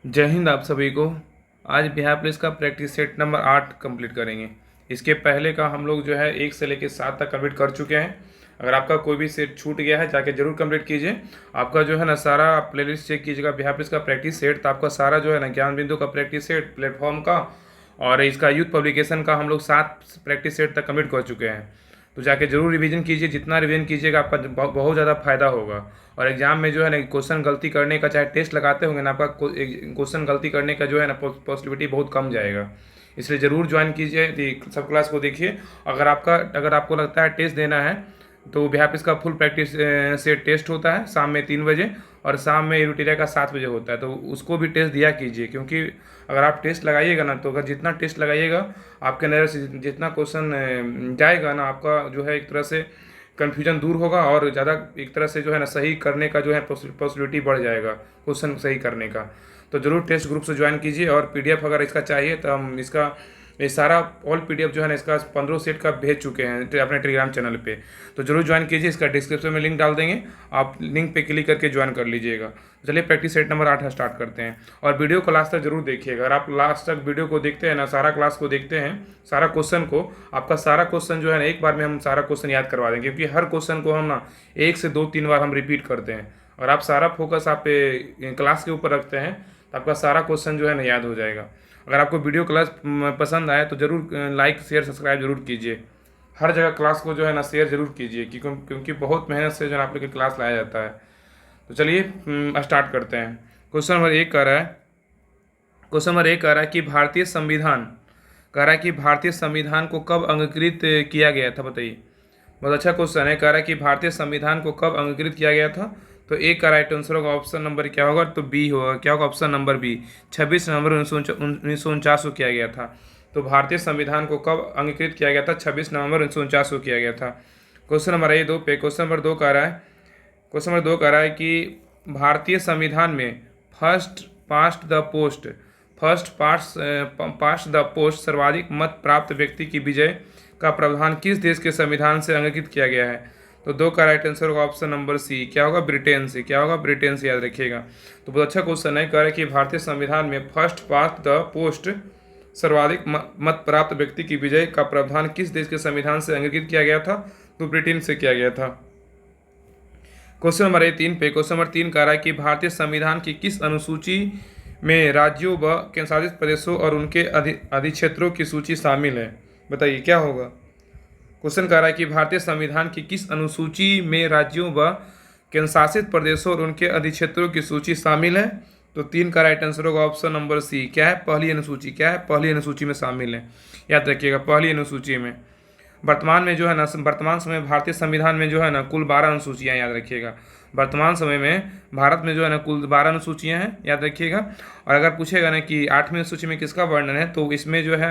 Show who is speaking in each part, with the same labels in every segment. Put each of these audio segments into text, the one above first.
Speaker 1: जय हिंद आप सभी को। आज बिहार पुलिस का प्रैक्टिस सेट नंबर 8 कंप्लीट करेंगे। इसके पहले का हम लोग जो है 1 से लेकर 7 तक कंप्लीट कर चुके हैं। अगर आपका कोई भी सेट छूट गया है जाके जरूर कंप्लीट कीजिए। आपका जो है ना सारा प्लेलिस्ट चेक कीजिएगा बिहार पुलिस का प्रैक्टिस सेट, तो आपका सारा जो है ना ज्ञान बिंदु का प्रैक्टिस सेट, प्लेटफॉर्म का और इसका यूथ पब्लिकेशन का हम लोग 7 प्रैक्टिस सेट तक कंप्लीट कर चुके हैं। तो जाके जरूर रिवीजन कीजिए, जितना रिवीजन कीजिएगा आपका बहुत ज़्यादा फायदा होगा। और एग्जाम में जो है ना क्वेश्चन गलती करने का, चाहे टेस्ट लगाते होंगे ना, आपका क्वेश्चन गलती करने का जो है ना पॉसिबिलिटी बहुत कम जाएगा। इसलिए ज़रूर ज्वाइन कीजिए, सब क्लास को देखिए। अगर आपको लगता है टेस्ट देना है तो बिहार पुलिस का फुल प्रैक्टिस से टेस्ट होता है शाम में 3 बजे, और शाम में यूटिलिटी का 7 बजे होता है, तो उसको भी टेस्ट दिया कीजिए। क्योंकि अगर आप टेस्ट लगाइएगा ना, तो अगर जितना टेस्ट लगाइएगा आपके नज़र से जितना क्वेश्चन जाएगा ना, आपका जो है एक तरह से कन्फ्यूजन दूर होगा और ज़्यादा एक तरह से जो है ना सही करने का जो है पॉसिबिलिटी बढ़ जाएगा क्वेश्चन सही करने का। तो ज़रूर टेस्ट ग्रुप से ज्वाइन कीजिए। और पीडीएफ अगर इसका चाहिए तो हम इसका ये सारा ऑल पीडीएफ जो है ना इसका 15 सेट का भेज चुके हैं अपने टेलीग्राम चैनल पे। तो जरूर ज्वाइन कीजिए, इसका डिस्क्रिप्शन में लिंक डाल देंगे, आप लिंक पे क्लिक करके ज्वाइन कर लीजिएगा। चलिए प्रैक्टिस सेट नंबर 8 स्टार्ट करते हैं। और वीडियो को लास्ट तक जरूर देखिएगा। अगर आप लास्ट तक वीडियो को देखते हैं ना, सारा क्लास को देखते हैं, सारा क्वेश्चन को, आपका सारा क्वेश्चन जो है ना एक बार में हम सारा क्वेश्चन याद करवा देंगे। क्योंकि हर क्वेश्चन को हम ना 1 से 2-3 बार हम रिपीट करते हैं। और आप सारा फोकस आप क्लास के ऊपर रखते हैं तो आपका सारा क्वेश्चन जो है ना याद हो जाएगा। अगर आपको वीडियो क्लास पसंद आए तो ज़रूर लाइक शेयर सब्सक्राइब जरूर कीजिए। हर जगह क्लास को जो है ना शेयर जरूर कीजिए, क्योंकि बहुत मेहनत से जो है आप लोग की क्लास लाया जाता है। तो चलिए स्टार्ट करते हैं। क्वेश्चन नंबर 1 कह रहा है क्वेश्चन नंबर 1 कह रहा है कि भारतीय संविधान को कब अंगीकृत किया गया था, बताइए। बहुत अच्छा क्वेश्चन है। कह रहा है कि भारतीय संविधान को कब अंगीकृत किया गया था। तो एक का राइट आंसर होगा ऑप्शन नंबर क्या होगा, तो बी होगा। क्या होगा, ऑप्शन नंबर बी, 26 नवंबर 1949 को किया गया था। तो भारतीय संविधान को कब अंगीकृत किया गया था, 26 नवंबर 1949 को किया गया था। क्वेश्चन नंबर ए 2 पे क्वेश्चन नंबर 2 कह रहा है कि भारतीय संविधान में फर्स्ट पास्ट द पोस्ट सर्वाधिक मत प्राप्त व्यक्ति की विजय का प्रावधान किस देश के संविधान से अंगीकृत किया गया है। तो 2 का राइट आंसर होगा ऑप्शन नंबर सी, क्या होगा, ब्रिटेन से। क्या होगा, ब्रिटेन से, याद रखिएगा। तो बहुत अच्छा क्वेश्चन है। कह रहा है कि भारतीय संविधान में फर्स्ट पास्ट द पोस्ट सर्वाधिक मत प्राप्त व्यक्ति की विजय का प्रावधान किस देश के संविधान से अंगीकृत किया गया था, तो ब्रिटेन से किया गया था। क्वेश्चन नंबर 3 पे क्वेश्चन नंबर 3 कह रहा है कि भारतीय संविधान की किस अनुसूची में राज्यों व केंद्रशासित प्रदेशों और उनके अधिक्षेत्रों की सूची शामिल है, बताइए क्या होगा। क्वेश्चन कह रहा है कि भारतीय संविधान की किस अनुसूची में राज्यों व केंद्रशासित प्रदेशों और उनके अधिक्षेत्रों की सूची शामिल है। तो 3 का राइट आंसर होगा ऑप्शन नंबर सी, क्या है, पहली अनुसूची। क्या है, पहली अनुसूची में शामिल है, याद रखिएगा, पहली अनुसूची में। वर्तमान में जो है ना, वर्तमान समय में भारतीय संविधान में जो है ना कुल 12 अनुसूचियाँ, याद रखिएगा। वर्तमान समय में भारत में जो है ना कुल 12 अनुसूचियाँ हैं, याद रखिएगा। और अगर पूछेगा ना कि 8वीं अनुसूची में किसका वर्णन है, तो इसमें जो है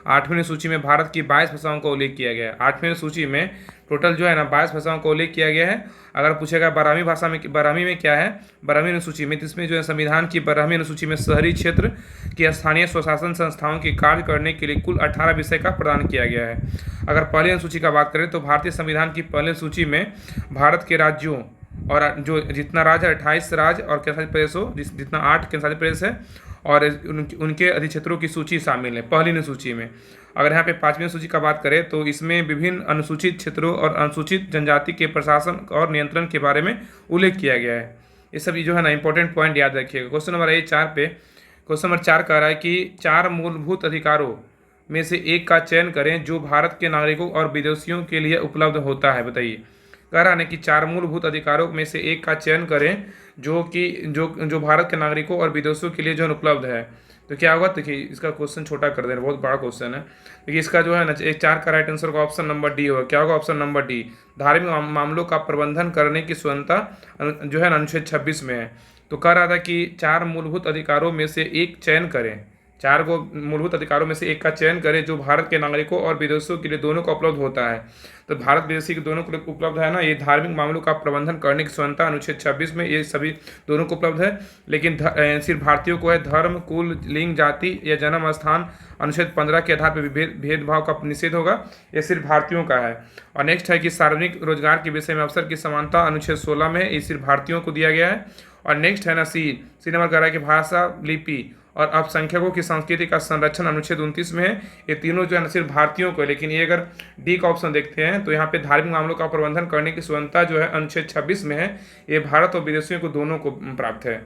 Speaker 1: 8वीं अनुसूची में भारत की 22 भाषाओं का उल्लेख किया गया है। 8वीं अनुसूची में टोटल जो है ना 22 भाषाओं का उल्लेख किया गया है। अगर पूछेगा 12वीं में क्या है, 12वीं अनुसूची में, तो इसमें जो है संविधान की 12वीं अनुसूची में शहरी क्षेत्र की स्थानीय स्वशासन संस्थाओं की कार्य करने के लिए कुल 18 विषय का प्रदान किया गया है। अगर पहली अनुसूची का बात करें तो भारतीय संविधान की पहली सूची में भारत के राज्यों और जो जितना राज्य है 28 राज्य और केंद्रशासित प्रदेशों जितना 8 केंद्रशासित प्रदेश है और उनके अधिक्षेत्रों की सूची शामिल है पहली अनुसूची में। अगर यहाँ पे 5वीं सूची का बात करें तो इसमें विभिन्न अनुसूचित क्षेत्रों और अनुसूचित जनजाति के प्रशासन और नियंत्रण के बारे में उल्लेख किया गया है। ये सब जो है ना इंपॉर्टेंट पॉइंट याद रखिएगा। क्वेश्चन नंबर 4 पे क्वेश्चन नंबर 4 कह रहा है कि 4 मूलभूत अधिकारों में से एक का चयन करें जो भारत के नागरिकों और विदेशियों के लिए उपलब्ध होता है, बताइए। कह रहा है कि 4 मूलभूत अधिकारों में से एक का चयन करें जो भारत के नागरिकों और विदेशियों के लिए जो उपलब्ध है। तो क्या होगा, देखिए इसका क्वेश्चन छोटा कर देना, बहुत बड़ा क्वेश्चन है। देखिए इसका जो है ना 4 का राइट आंसर का ऑप्शन नंबर डी होगा। क्या होगा, ऑप्शन नंबर डी, धार्मिक मामलों का प्रबंधन करने की स्वतंत्रता जो है ना अनुच्छेद 26 में है। तो कह रहा था कि 4 मूलभूत अधिकारों में से एक चयन करें, 4 को मूलभूत अधिकारों में से एक का चयन करें जो भारत के नागरिकों और विदेशियों के लिए दोनों को उपलब्ध होता है। तो भारत विदेशी के दोनों को उपलब्ध है ना, ये धार्मिक मामलों का प्रबंधन करने की स्वतंत्रता अनुच्छेद 26 में ये सभी दोनों को उपलब्ध है। लेकिन सिर्फ भारतीयों को है धर्म, कुल, लिंग, जाति या जन्म स्थान अनुच्छेद 15 के आधार पर भेदभाव का निषेध होगा, ये सिर्फ भारतीयों का है। और नेक्स्ट है कि सार्वजनिक रोजगार के विषय में अवसर की समानता अनुच्छेद 16 में ये सिर्फ भारतीयों को दिया गया है। और नेक्स्ट है ना सी नंबर कह रहा है कि भाषा, लिपि और अल्पसंख्यकों की संस्कृति का संरक्षण अनुच्छेद 29 में है। ये तीनों जो है ना सिर्फ भारतीयों को है, लेकिन ये अगर डी का ऑप्शन देखते हैं तो यहाँ पे धार्मिक मामलों का प्रबंधन करने की स्वतंत्रता जो है अनुच्छेद 26 में है। ये भारत और विदेशियों को दोनों को प्राप्त है।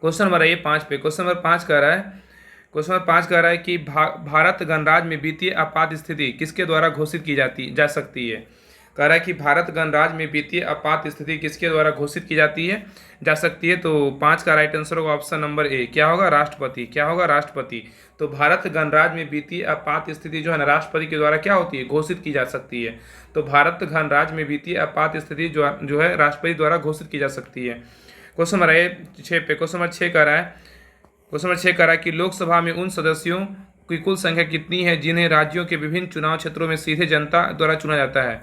Speaker 1: क्वेश्चन नंबर है 5 पे, क्वेश्चन नंबर 5 कह रहा है, क्वेश्चन नंबर 5 कह रहा है कि भारत गणराज्य में वित्तीय आपात स्थिति किसके द्वारा घोषित की जा सकती है। कह रहा है कि भारत गणराज्य में वित्तीय आपात स्थिति किसके द्वारा घोषित की जा सकती है। तो 5 का राइट आंसर होगा ऑप्शन नंबर ए, क्या होगा, राष्ट्रपति। क्या होगा, राष्ट्रपति। तो भारत गणराज्य में वित्तीय आपात स्थिति जो है ना राष्ट्रपति के द्वारा क्या होती है, घोषित की जा सकती है। तो भारत गणराज्य में वित्तीय आपात स्थिति जो है राष्ट्रपति द्वारा घोषित की जा सकती है। क्वेश्चन नंबर 6 पे, क्वेश्चन नंबर 6 कह रहा है, क्वेश्चन नंबर 6 कह रहा है कि लोकसभा में उन सदस्यों की कुल संख्या कितनी है जिन्हें राज्यों के विभिन्न चुनाव क्षेत्रों में सीधे जनता द्वारा चुना जाता है।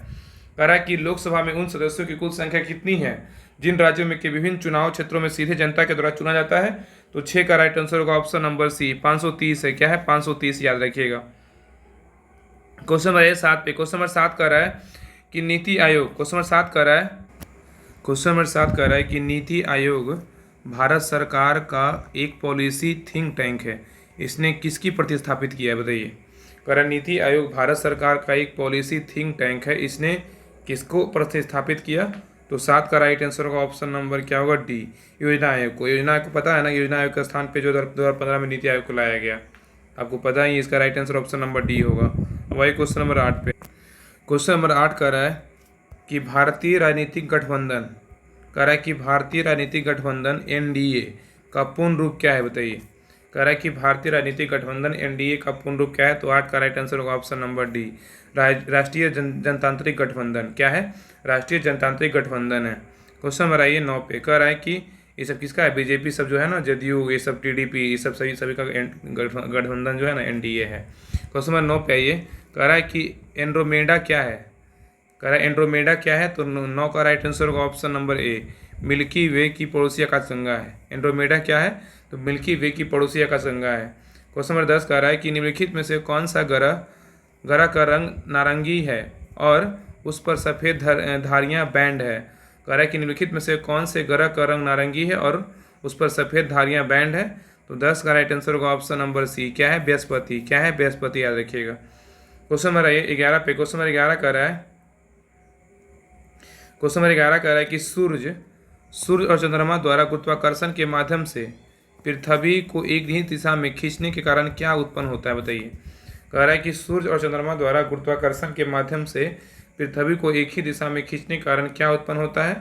Speaker 1: कह रहा है कि लोकसभा में उन सदस्यों की कुल संख्या कितनी है जिन राज्यों में के विभिन्न चुनाव क्षेत्रों में सीधे जनता के द्वारा चुना जाता है। तो 6 का राइट आंसर होगा ऑप्शन नंबर सी, 530 है। क्या है, 530, याद रखिएगा। क्वेश्चन नंबर 7 पे, क्वेश्चन नंबर 7 कह रहा है कि नीति आयोग, क्वेश्चन नंबर 7 कह रहा है, क्वेश्चन नंबर 7 कह रहा है कि नीति आयोग भारत सरकार का एक पॉलिसी थिंक टैंक है, इसने किसकी प्रतिस्थापित किया है, बताइए। कह रहा है नीति आयोग भारत सरकार का एक पॉलिसी थिंक टैंक है, इसने किसको प्रतिस्थापित किया। तो 7 का राइट आंसर होगा ऑप्शन नंबर क्या होगा, डी, योजना आयोग को। योजना आयोग को पता है ना, योजना आयोग के स्थान पे जो 2015 में नीति आयोग को लाया गया, आपको पता ही। इसका right answer option number D होगा। वही क्वेश्चन नंबर 8 पे, क्वेश्चन नंबर 8 कह रहा है कि भारतीय राजनीतिक गठबंधन, कह रहा है कि भारतीय राजनीतिक गठबंधन एनडीए का पूर्ण रूप क्या है, बताइए। कह रहा है कि भारतीय राजनीतिक गठबंधन एनडीए का पूर्ण रूप क्या है। तो 8 का राइट आंसर होगा ऑप्शन नंबर डी, राष्ट्रीय जनतांत्रिक गठबंधन। क्या है, राष्ट्रीय जनतांत्रिक गठबंधन है। क्वेश्चन नंबर 9 पे, कह रहा है कि ये सब किसका है, बीजेपी सब जो है ना, जदयू, ये सब टीडीपी, ये सब सभी का गठबंधन जो है ना एनडीए है। क्वेश्चन नंबर 9 पे आइए, कह रहा है कि एंड्रोमेडा क्या है। कह रहा है एंड्रोमेडा क्या है। तो 9 का राइट आंसर होगा ऑप्शन नंबर ए, मिल्की वे की पड़ोसी आकाशगंगा है। एंड्रोमेडा क्या है, तो मिल्की वे की पड़ोसी आकाशगंगा है। क्वेश्चन नंबर 10 कह रहा है कि निम्नलिखित में से कौन सा ग्रह का रंग नारंगी है और उस पर सफ़ेद धारियाँ बैंड है। कह रहा है कि निम्नलिखित में से कौन से ग्रह का रंग नारंगी है और उस पर सफ़ेद धारियाँ बैंड है। तो 10 का राइट आंसर होगा ऑप्शन नंबर सी, क्या है, बृहस्पति। क्या है, बृहस्पति, याद रखिएगा। क्वेश्चन नंबर 11 पे, क्वेश्चन नंबर 11 कह रहा है, क्वेश्चन नंबर 11 कह रहा है कि सूर्य और चंद्रमा द्वारा गुरुत्वाकर्षण के माध्यम से पृथ्वी को एक ही दिशा में खींचने के कारण क्या उत्पन्न होता है, बताइए। कह रहा है कि सूर्य और चंद्रमा द्वारा गुरुत्वाकर्षण के माध्यम से पृथ्वी को एक ही दिशा में खींचने के कारण क्या उत्पन्न होता है।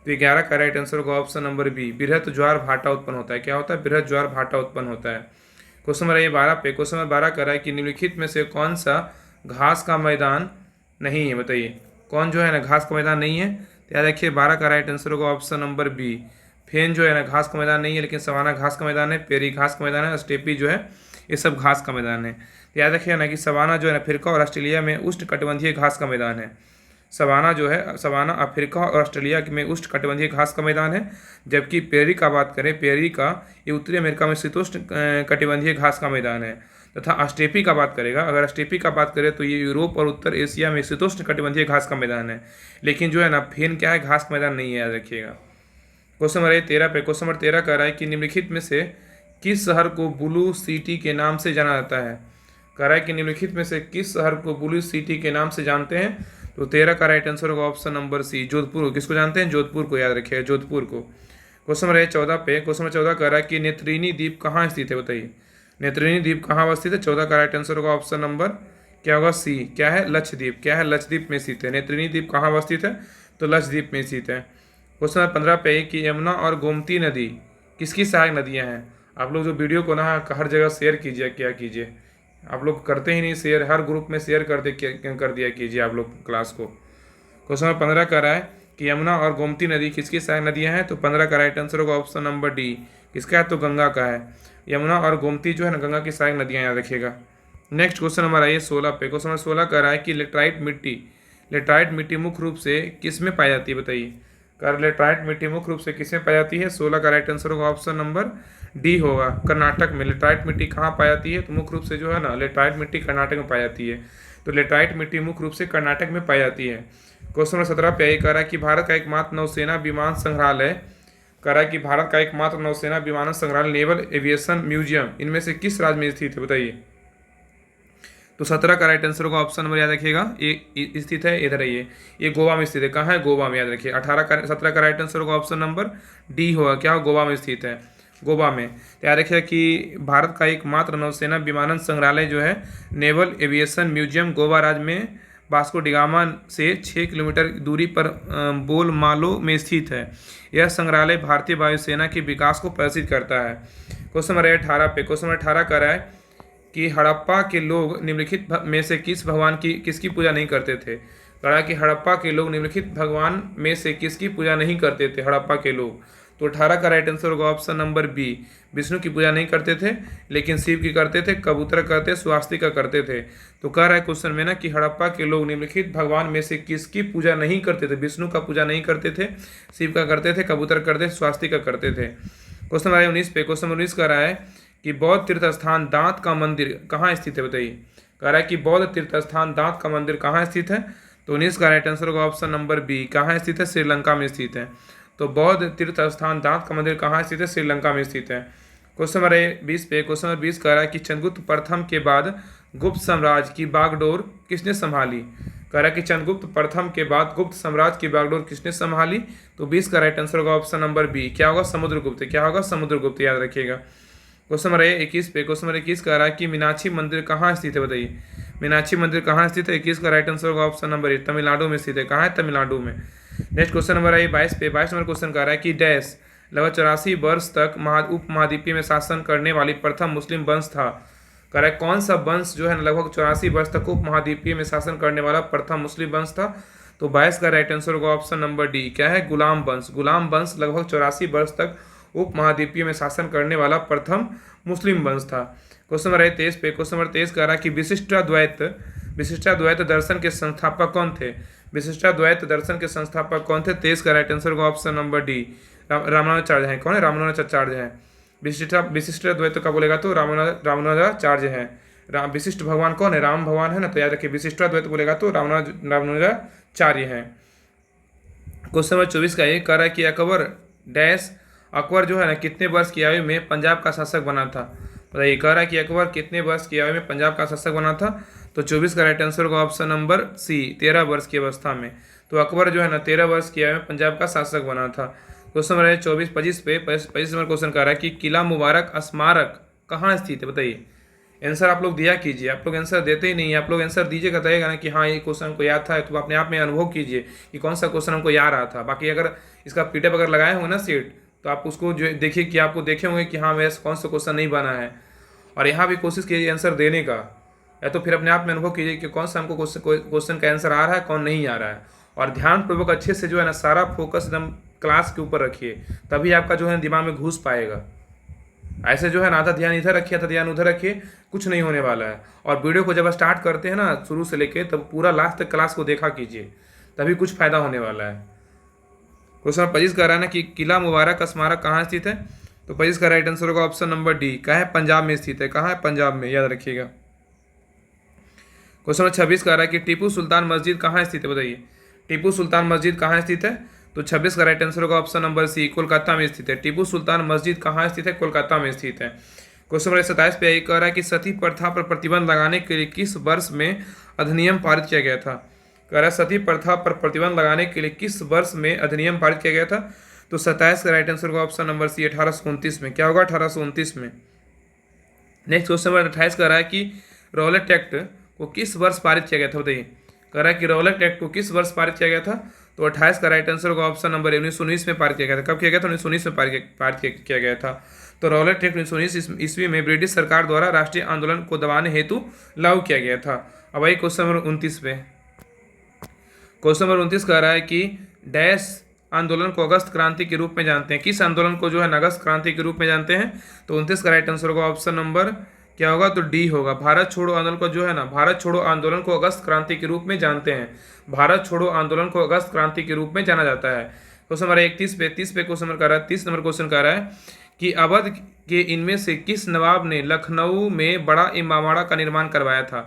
Speaker 1: तो 11 का राइट आंसर होगा ऑप्शन नंबर बी, बृहत ज्वार भाटा उत्पन्न होता है। क्या होता है, बृहत ज्वार भाटा उत्पन्न होता है। क्वेश्चन नंबर 12 पे, क्वेश्चन नंबर 12 कह रहा है कि निम्नलिखित में से कौन सा घास का मैदान नहीं है, बताइए। कौन जो है ना घास का मैदान नहीं है। तो याद रखिए 12 का राइट आंसर होगा ऑप्शन नंबर बी, फेन जो है ना घास का मैदान नहीं है, लेकिन सवाना घास का मैदान है, पेरी घास का मैदान है, स्टेपी जो है ये सब घास का मैदान है। तो याद रखिए ना कि सवाना जो है ना अफ्रीका और ऑस्ट्रेलिया में उष्णकटिबंधीय घास का मैदान है। सवाना जो है, सवाना अफ्रीका और ऑस्ट्रेलिया में उष्णकटिबंधीय घास का मैदान है, जबकि पेरी का बात करें, पेरी का ये उत्तरी अमेरिका में शीतोष्ण कटिबंधीय घास का मैदान है। तथा अस्टेपी का बात करेगा, अगर अस्टेपी का बात करें तो ये यूरोप और उत्तर एशिया में शीतोष्ण कटिबंधीय घास का मैदान है। लेकिन जो है ना फेन क्या है, घास का मैदान नहीं है, याद रखिएगा। क्वेश्चन नंबर 13 पे, क्वेश्चन नंबर 13 कह रहा है कि निम्नलिखित में से किस शहर को ब्लू सिटी के नाम से जाना जाता है। कह रहा है कि निम्नलिखित में से किस शहर को ब्लू सिटी के नाम से जानते हैं। तो 13 का राइट आंसर होगा ऑप्शन नंबर सी, जोधपुर। किसको जानते हैं, जोधपुर को, याद रखिएगा, जोधपुर को। क्वेश्चन नंबर 14 पे, क्वेश्चन नंबर 14 कह रहा है कि नेत्रिनी द्वीप कहाँ स्थित है, बताइए। नेत्रिनी द्वीप कहाँ अवस्थित है। 14 का राइट आंसर होगा ऑप्शन नंबर क्या होगा, सी। क्या है, लक्षद्वीप। क्या है, लक्षद्वीप में स्थित है। नेत्रिनी द्वीप कहाँ अवस्थित है, तो लक्षद्वीप में स्थित है। क्वेश्चन नंबर 15 पे कि यमुना और गोमती नदी किसकी सहायक नदियाँ हैं। आप लोग जो वीडियो को ना हर जगह शेयर कीजिए, क्या कीजिए, आप लोग करते ही नहीं शेयर, हर ग्रुप में शेयर कर दिया कीजिए आप लोग क्लास को। क्वेश्चन नंबर 15 कह रहा है कि यमुना और गोमती नदी किसकी सहायक नदियाँ हैं। तो 15 का राइट आंसर होगा ऑप्शन नंबर डी, किसका है, तो गंगा का है। यमुना और गोमती जो है ना गंगा की सहायक नदियाँ, याद रखिएगा। नेक्स्ट क्वेश्चन नंबर आइए 16 पे, क्वेश्चन नंबर 16 कह रहा है कि लेटराइट मिट्टी मुख्य रूप से किस में पाई जाती है, बताइए। कर लेटराइट मिट्टी मुख्य रूप से किस में पाई जाती है। 16 का राइट आंसर होगा ऑप्शन नंबर डी होगा, कर्नाटक में। लेटराइट मिट्टी कहाँ पाई जाती है, तो मुख्य रूप से जो है ना लेटराइट मिट्टी कर्नाटक में पाई जाती है। तो लेटराइट मिट्टी मुख्य रूप से कर्नाटक में पाई जाती है। क्वेश्चन नंबर 17 पे यही कह रहा है कि भारत का एकमात्र नौसेना विमान संग्रहालय कह रहा है कि भारत का एकमात्र नौसेना विमानन संग्रहालय नेवल एविएशन म्यूजियम इनमें से किस राज्य में स्थित है, बताइए। तो 17 का राइट आंसर होगा ऑप्शन नंबर, याद रखिएगा, ये स्थित है इधर है, ये गोवा में स्थित है। कहाँ है? गोवा में, याद रखिए। 17 का राइट आंसर होगा ऑप्शन नंबर डी होगा, क्या हो? गोवा में स्थित है, गोवा में। तो याद रखिएगा कि भारत का एकमात्र नौसेना विमानन संग्रहालय जो है नेवल एविएशन म्यूजियम गोवा राज्य में वास्को डिगामा से 6 किलोमीटर दूरी पर बोलमालो में स्थित है। यह संग्रहालय भारतीय वायुसेना के विकास को प्रदर्शित करता है। क्वेश्चन नंबर 18 पे, क्वेश्चन नंबर 18 कर रहा है कि हड़प्पा के लोग निम्नलिखित में से किसकी पूजा नहीं करते थे। कहा कि हड़प्पा के लोग निम्नलिखित भगवान में से किसकी पूजा नहीं करते थे, हड़प्पा के लोग। तो 18 का राइट आंसर होगा ऑप्शन नंबर बी, विष्णु की पूजा नहीं करते थे लेकिन शिव की करते थे, कबूतर करते, स्वास्तिका करते थे। तो कह रहा है क्वेश्चन में ना कि हड़प्पा के लोग निम्नलिखित भगवान में से किसकी पूजा नहीं करते थे, विष्णु का पूजा नहीं करते थे, शिव का करते थे, कबूतर करते, स्वास्तिका करते थे। क्वेश्चन नंबर 19 पे, क्वेश्चन नंबर 19 कह रहा है कि बौद्ध तीर्थ स्थान दांत का मंदिर कहाँ स्थित है, बताइए। कह रहा है कि बौद्ध तीर्थ स्थान दांत का मंदिर कहाँ स्थित है। तो 19 का राइट आंसर होगा ऑप्शन नंबर बी, कहाँ स्थित है? श्रीलंका में स्थित है। तो बौद्ध तीर्थ स्थान दांत का मंदिर कहाँ स्थित है? श्रीलंका में स्थित है। क्वेश्चन नंबर 20 पे, क्वेश्चन नंबर 20 कह रहा है कि चंद्रगुप्त प्रथम के बाद गुप्त साम्राज्य की बागडोर किसने संभाली। कह रहा है कि चंद्रगुप्त प्रथम के बाद गुप्त साम्राज्य की बागडोर किसने संभाली। तो 20 का राइट आंसर होगा ऑप्शन नंबर बी, क्या होगा? समुद्रगुप्त। क्या होगा? समुद्रगुप्त, याद रखिएगा। क्वेश्चन नंबर 21 पे, क्वेश्चन नंबर 21 कह रहा है कि मीनाक्षी मंदिर कहाँ स्थित है, बताइए। मीनाक्षी मंदिर कहाँ स्थित है? 21 का राइट आंसर होगा ऑप्शन नंबर ए, तमिलनाडु में स्थित है। कहाँ है? तमिलनाडु में। नेक्स्ट क्वेश्चन नंबर 22 पे, 22 नंबर क्वेश्चन कह रहा है कि डैश लगभग 84 वर्ष तक उपमहाद्वीपीय में शासन करने वाली प्रथम मुस्लिम वंश था। कह रहा है कौन सा वंश जो है लगभग 84 वर्ष तक उपमहाद्वीपीय में शासन करने वाला प्रथम मुस्लिम वंश था। तो 22 का राइट आंसर होगा ऑप्शन नंबर डी, क्या है? गुलाम वंश। गुलाम वंश लगभग 84 वर्ष तक उपमहाद्वीपीय में शासन करने वाला प्रथम मुस्लिम वंश था। क्वेश्चन नंबर 23 पे, क्वेश्चन नंबर 23 कह रहा है कि विशिष्टाद्वैत दर्शन के संस्थापक कौन थे। विशिष्टाद्वैत दर्शन के संस्थापक कौन थे? 23 का राइट आंसर होगा ऑप्शन नंबर डी, रामानुजाचार्य हैं। कौन है? रामानुजाचार्य हैं। विशिष्टाद्वैत का बोलेगा तो रामानुजाचार्य हैं। विशिष्ट भगवान कौन है? राम भगवान है ना, तो याद रखिए विशिष्टाद्वैत बोलेगा तो रामानुजाचार्य हैं। क्वेश्चन नंबर 24 का ये कह रहा है कि अकबर जो है ना कितने वर्ष की आयु में पंजाब का शासक बना था। बताइए, कह रहा है कि अकबर कितने वर्ष की आयु में पंजाब का शासक बना था। तो 24 का राइट आंसर होगा ऑप्शन नंबर सी, 13 वर्ष की अवस्था में। तो अकबर जो है ना 13 वर्ष की आयु में पंजाब का शासक बना था। क्वेश्चन नंबर 25 पे 25 नंबर क्वेश्चन कह रहा है कि किला मुबारक स्मारक कहाँ स्थित है, बताइए। आंसर आप लोग दिया कीजिए, आप लोग आंसर देते ही नहीं है। आप लोग आंसर दीजिएगा बताइएगा ना कि हाँ ये क्वेश्चन हमको याद था, तो अपने आप में अनुभव कीजिए कि कौन सा क्वेश्चन हमको याद रहा था। बाकी अगर इसका पीडीएफ अगर लगाए होंगे ना सीट, तो आप उसको जो देखिए कि आपको देखे होंगे कि हाँ मेरा कौन सा क्वेश्चन नहीं बना है। और यहाँ भी कोशिश कीजिए आंसर देने का, या तो फिर अपने आप में अनुभव कीजिए कि कौन सा हमको क्वेश्चन का आंसर आ रहा है, कौन नहीं आ रहा है। और ध्यानपूर्वक अच्छे से जो है ना सारा फोकस एकदम क्लास के ऊपर रखिए, तभी आपका जो है दिमाग में घुस पाएगा। ऐसे जो है ना आधा ध्यान इधर रखिए, आधा ध्यान उधर रखिए, कुछ नहीं होने वाला है। और वीडियो को जब स्टार्ट करते हैं ना शुरू से लेके, तब पूरा लास्ट तक क्लास को देखा कीजिए, तभी कुछ फायदा होने वाला है। क्वेश्चन 25 कह रहा है ना कि किला मुबारक स्मारक कहाँ स्थित है। तो 25 का राइट आंसर होगा ऑप्शन नंबर डी, कहाँ है? पंजाब में स्थित है। कहाँ है? पंजाब में, याद रखिएगा। क्वेश्चन 26 कह रहा है कि टीपू सुल्तान मस्जिद कहाँ स्थित है, बताइए। टीपू सुल्तान मस्जिद कहाँ स्थित है। तो 26 का राइट आंसर होगा ऑप्शन नंबर सी, कोलकाता में स्थित है। टीपू सुल्तान मस्जिद कहाँ स्थित है? कोलकाता में स्थित है। क्वेश्चन नंबर 27 पे यही कह रहा है कि सती प्रथा पर प्रतिबंध लगाने के लिए किस वर्ष में अधिनियम पारित किया गया था। कह रहा है सती प्रथा पर प्रतिबंध लगाने के लिए किस वर्ष में अधिनियम पारित किया गया था। तो 27 का राइट आंसर होगा ऑप्शन नंबर सी, 1829 में। क्या होगा? 1829 में। नेक्स्ट क्वेश्चन नंबर 28 कह रहा है कि रॉलेट एक्ट को किस वर्ष पारित किया गया था, बताइए। कह रहा है कि रॉलेट एक्ट को किस वर्ष पारित किया गया था। तो 28 का राइट आंसर होगा ऑप्शन नंबर 1919 में पारित किया गया था। कब किया गया था? 1919 में पारित किया गया था। तो रॉलेट एक्ट 1919 ईस्वी में ब्रिटिश सरकार द्वारा राष्ट्रीय आंदोलन को दबाने हेतु लागू किया गया था। अब वही क्वेश्चन नंबर 29 पे, क्वेश्चन नंबर 29 कह रहा है कि डैश आंदोलन को अगस्त क्रांति के रूप में जानते हैं। किस आंदोलन को जो है अगस्त क्रांति के रूप में जानते हैं। तो 29 का राइट आंसर होगा ऑप्शन नंबर क्या होगा? तो डी होगा। भारत छोड़ो आंदोलन को जो है ना, भारत छोड़ो आंदोलन को अगस्त क्रांति के रूप में जानते हैं। भारत छोड़ो आंदोलन को अगस्त क्रांति के रूप में जाना जाता है। क्वेश्चन नंबर 31 पे 30 पे क्वेश्चन कर रहा है, 30 नंबर क्वेश्चन कह रहा है कि अवध के इनमें से किस नवाब ने लखनऊ में बड़ा इमामबाड़ा का निर्माण करवाया था।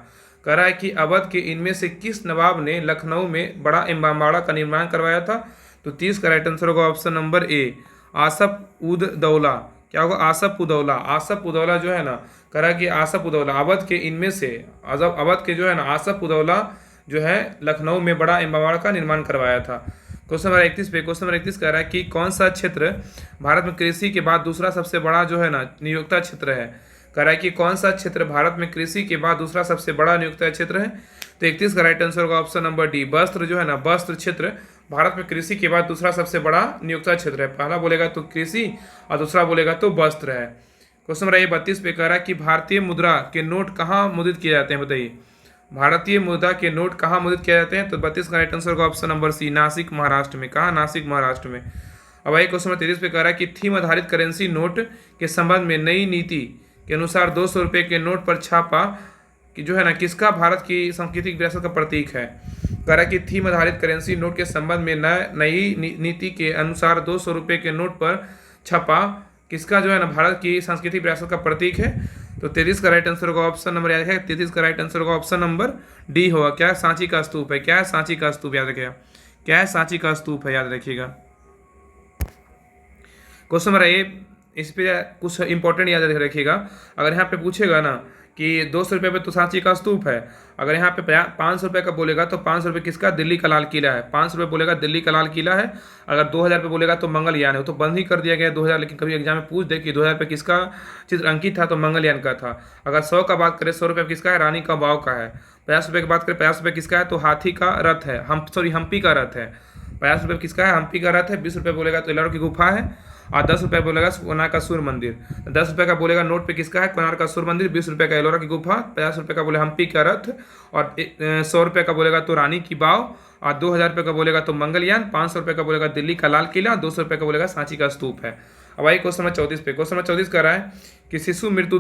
Speaker 1: कह रहा है कि अवध के इनमें से किस नवाब ने लखनऊ में बड़ा इमामबाड़ा का निर्माण करवाया था। तो 30 का राइट आंसर होगा option number A, Asaf ud Daula, क्या होगा? आसफ उदौला। आसफ उदौला जो है ना, कह रहा है कि आसफ उदौला अवध के इनमें से अवध के जो है ना आसफ उदौला जो है लखनऊ में बड़ा इमामबाड़ा का निर्माण करवाया था। क्वेश्चन नंबर 31 पे, क्वेश्चन नंबर 31 कह रहा है कि कौन सा क्षेत्र भारत में कृषि के बाद दूसरा सबसे बड़ा जो है ना नियोक्ता क्षेत्र है? कह रहा है कि कौन सा क्षेत्र भारत में कृषि के बाद दूसरा सबसे बड़ा नियोक्ता क्षेत्र है? तो 31 का राइट आंसर होगा ऑप्शन नंबर डी, वस्त्र जो है ना, वस्त्र क्षेत्र भारत में कृषि के बाद दूसरा सबसे बड़ा नियोक्ता क्षेत्र है। पहला बोलेगा तो कृषि और दूसरा बोलेगा तो वस्त्र है। क्वेश्चन नंबर 32 पे कह रहा है कि भारतीय मुद्रा के नोट कहाँ मुद्रित किए जाते हैं? बताइए, भारतीय मुद्रा के नोट कहाँ मुद्रित किए जाते हैं? तो 32 का राइट आंसर होगा option number C, Nashik Maharashtra में। कहाँ? नासिक महाराष्ट्र में। अब आइए क्वेश्चन नंबर 33 पे कह रहा है कि थीम आधारित करेंसी नोट के संबंध में नई नीति के अनुसार 200 रुपये के नोट पर छापा कि जो है ना किसका भारत की सांस्कृतिक विरासत का प्रतीक है? कह रहा है कि थीम आधारित करेंसी नोट के संबंध में नई नीति के अनुसार 200 रुपये के नोट पर छपा किसका जो है ना भारत की सांस्कृतिक विरासत का प्रतीक है? तो 33 का राइट आंसर होगा ऑप्शन नंबर, याद रखेगा 33 का राइट आंसर होगा ऑप्शन नंबर डी होगा। क्या है? सांची का स्तूप है। क्या है? सांची का स्तूप, याद रखिएगा। क्या है? सांची का स्तूप है, याद रखिएगा। क्वेश्चन नंबर ए, इस पे कुछ इंपॉर्टेंट याद रखिएगा। अगर यहाँ पे पूछेगा ना कि 200 रुपये पे तो सांची का स्तूप है, अगर यहाँ पे 500 रुपये का बोलेगा तो 500 रुपये किसका? दिल्ली का लाल किला है। 500 रुपये बोलेगा दिल्ली का लाल किला है। अगर 2000 रुपये बोलेगा तो मंगलयान है। वो तो बंद ही कर दिया गया 2000, लेकिन कभी एग्जाम में पूछ दे कि 2000 रुपये किसका चित्र अंकित था, तो मंगलयान का था। अगर 100 का बात करें, 100 रुपये किसका है? रानी का वाव का है। 50 रुपये की बात करें, 50 रुपये किसका है? तो हाथी का रथ है, हम्पी का रथ है। 50 रुपये किसका है? हम्पी का रथ है। 20 रुपये बोलेगा तो एलोरा की गुफा है। और 10 रुपये बोलेगा कोणार्क का सूर्य मंदिर। 10 रुपये का बोलेगा नोट पे किसका है? कोणार्क का सूर्य मंदिर। 20 रुपये का एलोरा की गुफा। 50 रुपये का बोले हम्पी का रथ। और 100 रुपये का बोलेगा तो रानी की वाव। और 2000 रुपये का बोलेगा तो मंगलयान। 500 रुपये का बोलेगा दिल्ली का लाल किला। 200 रुपये का बोलेगा सांची का स्तूप है। अब आइए क्वेश्चन नंबर 34 पे। क्वेश्चन नंबर 34 कह रहा है कि शिशु मृत्यु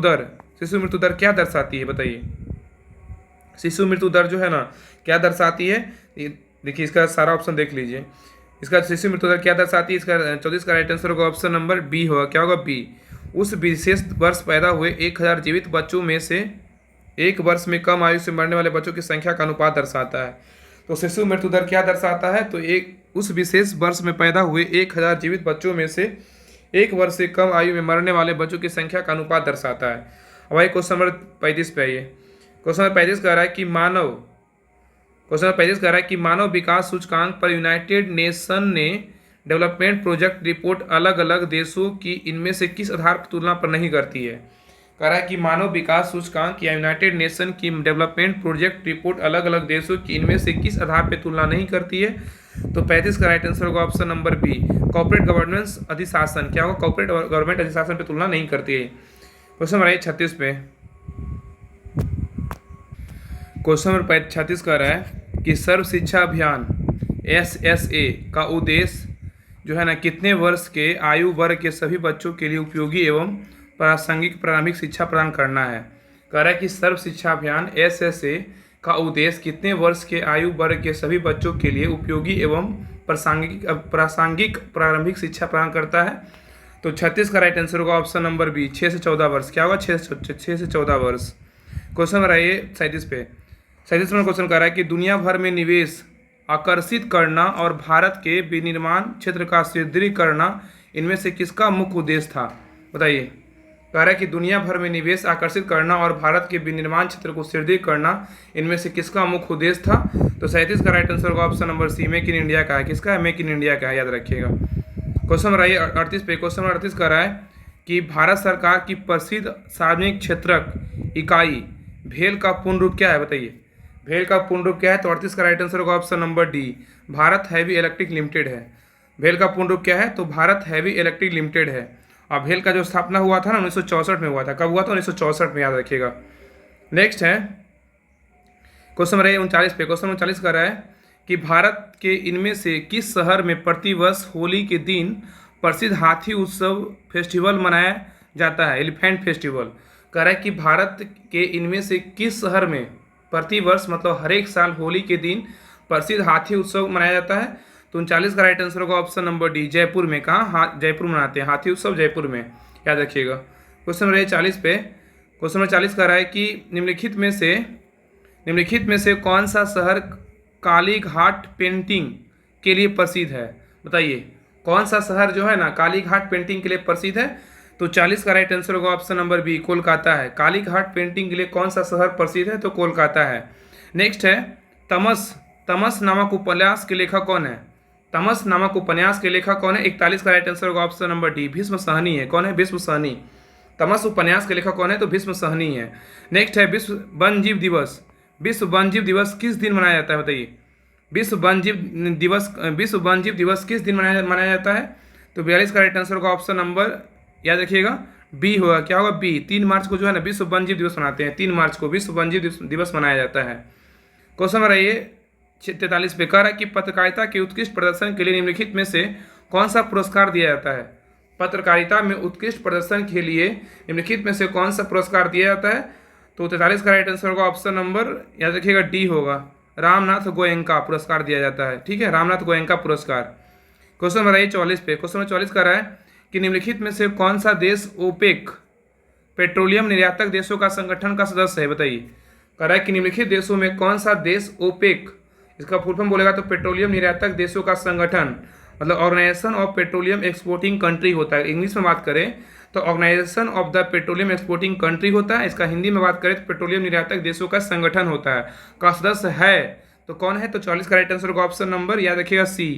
Speaker 1: दर क्या दर्शाती है? बताइए, शिशु मृत्यु दर जो है ना क्या दर्शाती है? देखिए, इसका सारा ऑप्शन देख लीजिए। इसका शिशु मृत्यु दर क्या दर्शाती है? इसका 34 का राइट आंसर होगा ऑप्शन नंबर बी होगा। क्या होगा? बी। उस विशेष वर्ष पैदा हुए 1000 जीवित बच्चों में से एक वर्ष में कम आयु से मरने वाले बच्चों की संख्या का अनुपात दर्शाता है। तो शिशु मृत्यु दर क्या दर्शाता है? तो उस विशेष वर्ष में पैदा हुए 1000 जीवित बच्चों में से एक वर्ष से कम आयु में मरने वाले बच्चों की संख्या का अनुपात दर्शाता है। अब आइए क्वेश्चन नंबर 35 पे आइए। क्वेश्चन नंबर 35 कह रहा है कि मानव विकास सूचकांक पर यूनाइटेड नेशन ने डेवलपमेंट प्रोजेक्ट रिपोर्ट अलग अलग देशों की इनमें से किस आधार पर तुलना पर नहीं करती है? कह रहा है कि मानव विकास सूचकांक या यूनाइटेड नेशन की डेवलपमेंट प्रोजेक्ट रिपोर्ट अलग अलग देशों की इनमें से किस आधार पर तुलना नहीं करती है? तो 35 का राइट आंसर होगा option number B, corporate governance अधिशासन। क्या होगा? कॉर्पोरेट गवर्नमेंट अधिशासन पर तुलना नहीं करती है। क्वेश्चन नंबर 36 पे, क्वेश्चन नंबर 36 कह रहा है कि सर्व शिक्षा अभियान SSA का उद्देश्य जो है ना कितने वर्ष के आयु वर्ग के सभी बच्चों के लिए उपयोगी एवं प्रासंगिक प्रारंभिक शिक्षा प्रदान करना है? कह रहा है कि सर्व शिक्षा अभियान SSA का उद्देश्य कितने वर्ष के आयु वर्ग के सभी बच्चों के लिए उपयोगी एवं प्रासंगिक प्रारंभिक शिक्षा प्रदान करता है? तो 36 का राइट आंसर होगा ऑप्शन नंबर बी, 6 से 14 वर्ष। क्या होगा? 6 से 14 वर्ष। क्वेश्चन नंबर आइए 37 पे। 37 नंबर क्वेश्चन कह रहा है कि दुनिया भर में निवेश आकर्षित करना और भारत के विनिर्माण क्षेत्र का सुदृढ़ करना इनमें से किसका मुख्य उद्देश्य था? बताइए। कह रहा है कि दुनिया भर में निवेश आकर्षित करना और भारत के विनिर्माण क्षेत्र को सुदृढ़ करना इनमें से किसका मुख्य उद्देश्य था? तो 37 का राइट आंसर होगा option number C, make in India का है। किसका है? मेक इन इंडिया का है, याद रखिएगा। क्वेश्चन नंबर आइए 38 पे। क्वेश्चन नंबर 38 कह रहा है कि भारत सरकार की प्रसिद्ध सार्वजनिक क्षेत्रक इकाई भेल का पूर्ण रूप क्या है? बताइए, भेल का पूर्ण रूप क्या है? तो 38 का राइट आंसर होगा option number D, Bharat heavy electric limited है। भेल का पूर्ण रूप क्या है? तो भारत हैवी इलेक्ट्रिक लिमिटेड है। और भेल का जो स्थापना हुआ था ना 1964 में हुआ था। कब हुआ था? 1964 में, याद रखिएगा। नेक्स्ट है क्वेश्चन नंबर 39 पे। क्वेश्चन नंबर 40 कर रहा है कि भारत के इनमें से किस शहर में प्रतिवर्ष होली के दिन प्रसिद्ध हाथी उत्सव फेस्टिवल मनाया जाता है? Elephant festival. कह रहा है कि भारत के इनमें से किस शहर में प्रतिवर्ष मतलब हर एक साल होली के दिन प्रसिद्ध हाथी उत्सव मनाया जाता है? तो 39 का राइट आंसर होगा ऑप्शन नंबर डी, जयपुर में। कहाँ? जयपुर मनाते हैं हाथी उत्सव, जयपुर में, याद रखिएगा। क्वेश्चन नंबर 40 पे। क्वेश्चन नंबर 40 कह रहा है कि निम्नलिखित में से कौन सा शहर काली घाट पेंटिंग के लिए प्रसिद्ध है? बताइए, कौन सा शहर जो है ना काली घाट पेंटिंग के लिए प्रसिद्ध है? तो 40 का राइट आंसर होगा ऑप्शन नंबर बी, कोलकाता है। काली घाट पेंटिंग के लिए कौन सा शहर प्रसिद्ध है? तो कोलकाता है। नेक्स्ट है तमस। तमस नामक उपन्यास के लेखक कौन है? तमस नामक उपन्यास के लेखक कौन है? 41 का राइट आंसर होगा option number D, Bhisham Sahni है। कौन है? भीष्म सहनी। तमस उपन्यास के लेखक कौन है? तो भीष्म सहनी है। नेक्स्ट है विश्व वन्यजीव दिवस। विश्व वन्यजीव दिवस किस दिन मनाया जाता है? बताइए। विश्व वन्यजीव दिवस किस दिन मनाया जाता है? तो 42 का राइट आंसर होगा ऑप्शन नंबर, याद रखिएगा, बी होगा। क्या होगा? बी। 3 मार्च को जो है ना विश्व वन्यजीव दिवस मनाते हैं। 3 मार्च को विश्व वन्यजीव दिवस मनाया जाता है। क्वेश्चन नंबर ये 43 पे कह रहा है कि पत्रकारिता के उत्कृष्ट प्रदर्शन के लिए निम्नलिखित में से कौन सा पुरस्कार दिया जाता है? पत्रकारिता में उत्कृष्ट प्रदर्शन के लिए निम्नलिखित में से कौन सा पुरस्कार दिया जाता है? तो 43 का राइट आंसर होगा ऑप्शन नंबर, याद रखिएगा, डी होगा। रामनाथ गोयनका पुरस्कार दिया जाता है। ठीक है, रामनाथ गोयनका पुरस्कार। क्वेश्चन नंबर 44 पे, क्वेश्चन नंबर 44 कह रहा है कि निम्नलिखित में से कौन सा देश ओपेक पेट्रोलियम निर्यातक देशों का संगठन का सदस्य है? बताइए। कह रहा है कि निम्नलिखित देशों में कौन सा देश ओपेक, इसका फुल फॉर्म बोलेगा तो पेट्रोलियम निर्यातक देशों का संगठन, मतलब organisation of petroleum exporting country होता है। इंग्लिश में बात करें तो organisation of the petroleum exporting country होता है। इसका हिंदी में बात करें तो पेट्रोलियम निर्यातक देशों का संगठन होता है, का सदस्य है। तो कौन है? तो 44 का राइट आंसर होगा ऑप्शन नंबर, याद रखिएगा, सी,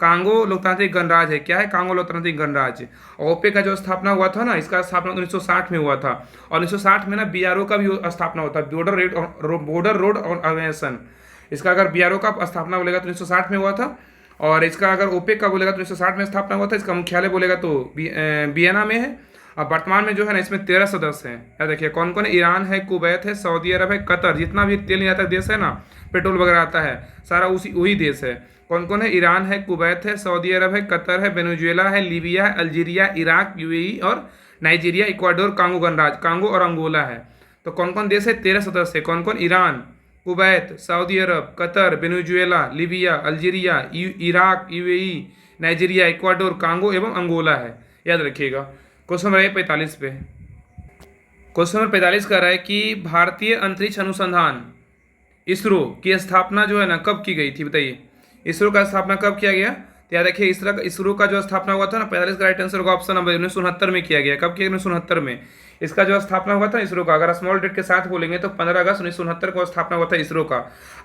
Speaker 1: कांगो लोकतांत्रिक गणराज्य है। क्या है? कांगो लोकतांत्रिक गणराज्य। ओपेक का जो स्थापना हुआ था ना, इसका स्थापना 1960 में हुआ था। और 1960 में ना बीआरओ का भी स्थापना होता है, बॉर्डर रोड ऑर्गेनाइजेशन। इसका अगर बीआरओ का स्थापना बोलेगा तो 1960 में हुआ था, और इसका अगर ओपेक का बोलेगा तो 1960 में स्थापना हुआ था। इसका मुख्यालय बोलेगा तो वियना में है। और वर्तमान में जो है ना इसमें 13 सदस्य हैं। याद रखिए कौन कौन है? ईरान है, कुवैत है, सऊदी अरब है, कतर। जितना भी तेल निर्यातक देश है ना, पेट्रोल वगैरह आता है, सारा वही देश है। कौन कौन है? ईरान है, कुवैत है, सऊदी अरब है, कतर है, वेनेजुएला है, लीबिया है, अल्जीरिया, इराक, यूएई और नाइजीरिया, इक्वाडोर, कांगो गणराज्य, कांगो और अंगोला है। तो कौन कौन देश है? 13 सदस्य। कौन कौन? Iran, Kuwait, Saudi Arab, Qatar, Venezuela, Libya, Algeria, Iraq, UAE, Nigeria, Ecuador, Congo एवं अंगोला है। याद रखिएगा। क्वेश्चन नंबर 45 पे, क्वेश्चन नंबर 45 कर रहा है कि भारतीय अंतरिक्ष अनुसंधान इसरो की स्थापना जो है ना कब की गई थी? बताइए। इसरो का स्थापना कब किया गया? तो याद रखिए इसरो का जो स्थापना हुआ था ना, 45 का राइट आंसर होगा ऑप्शन नंबर 1969 में किया गया। कब किया? 1969 में। इसका जो स्थापना हुआ था इसरो का, अगर स्मॉल डेट के साथ बोलेंगे तो 15 अगस्त 1969 को स्थापना हुआ था इसरो का।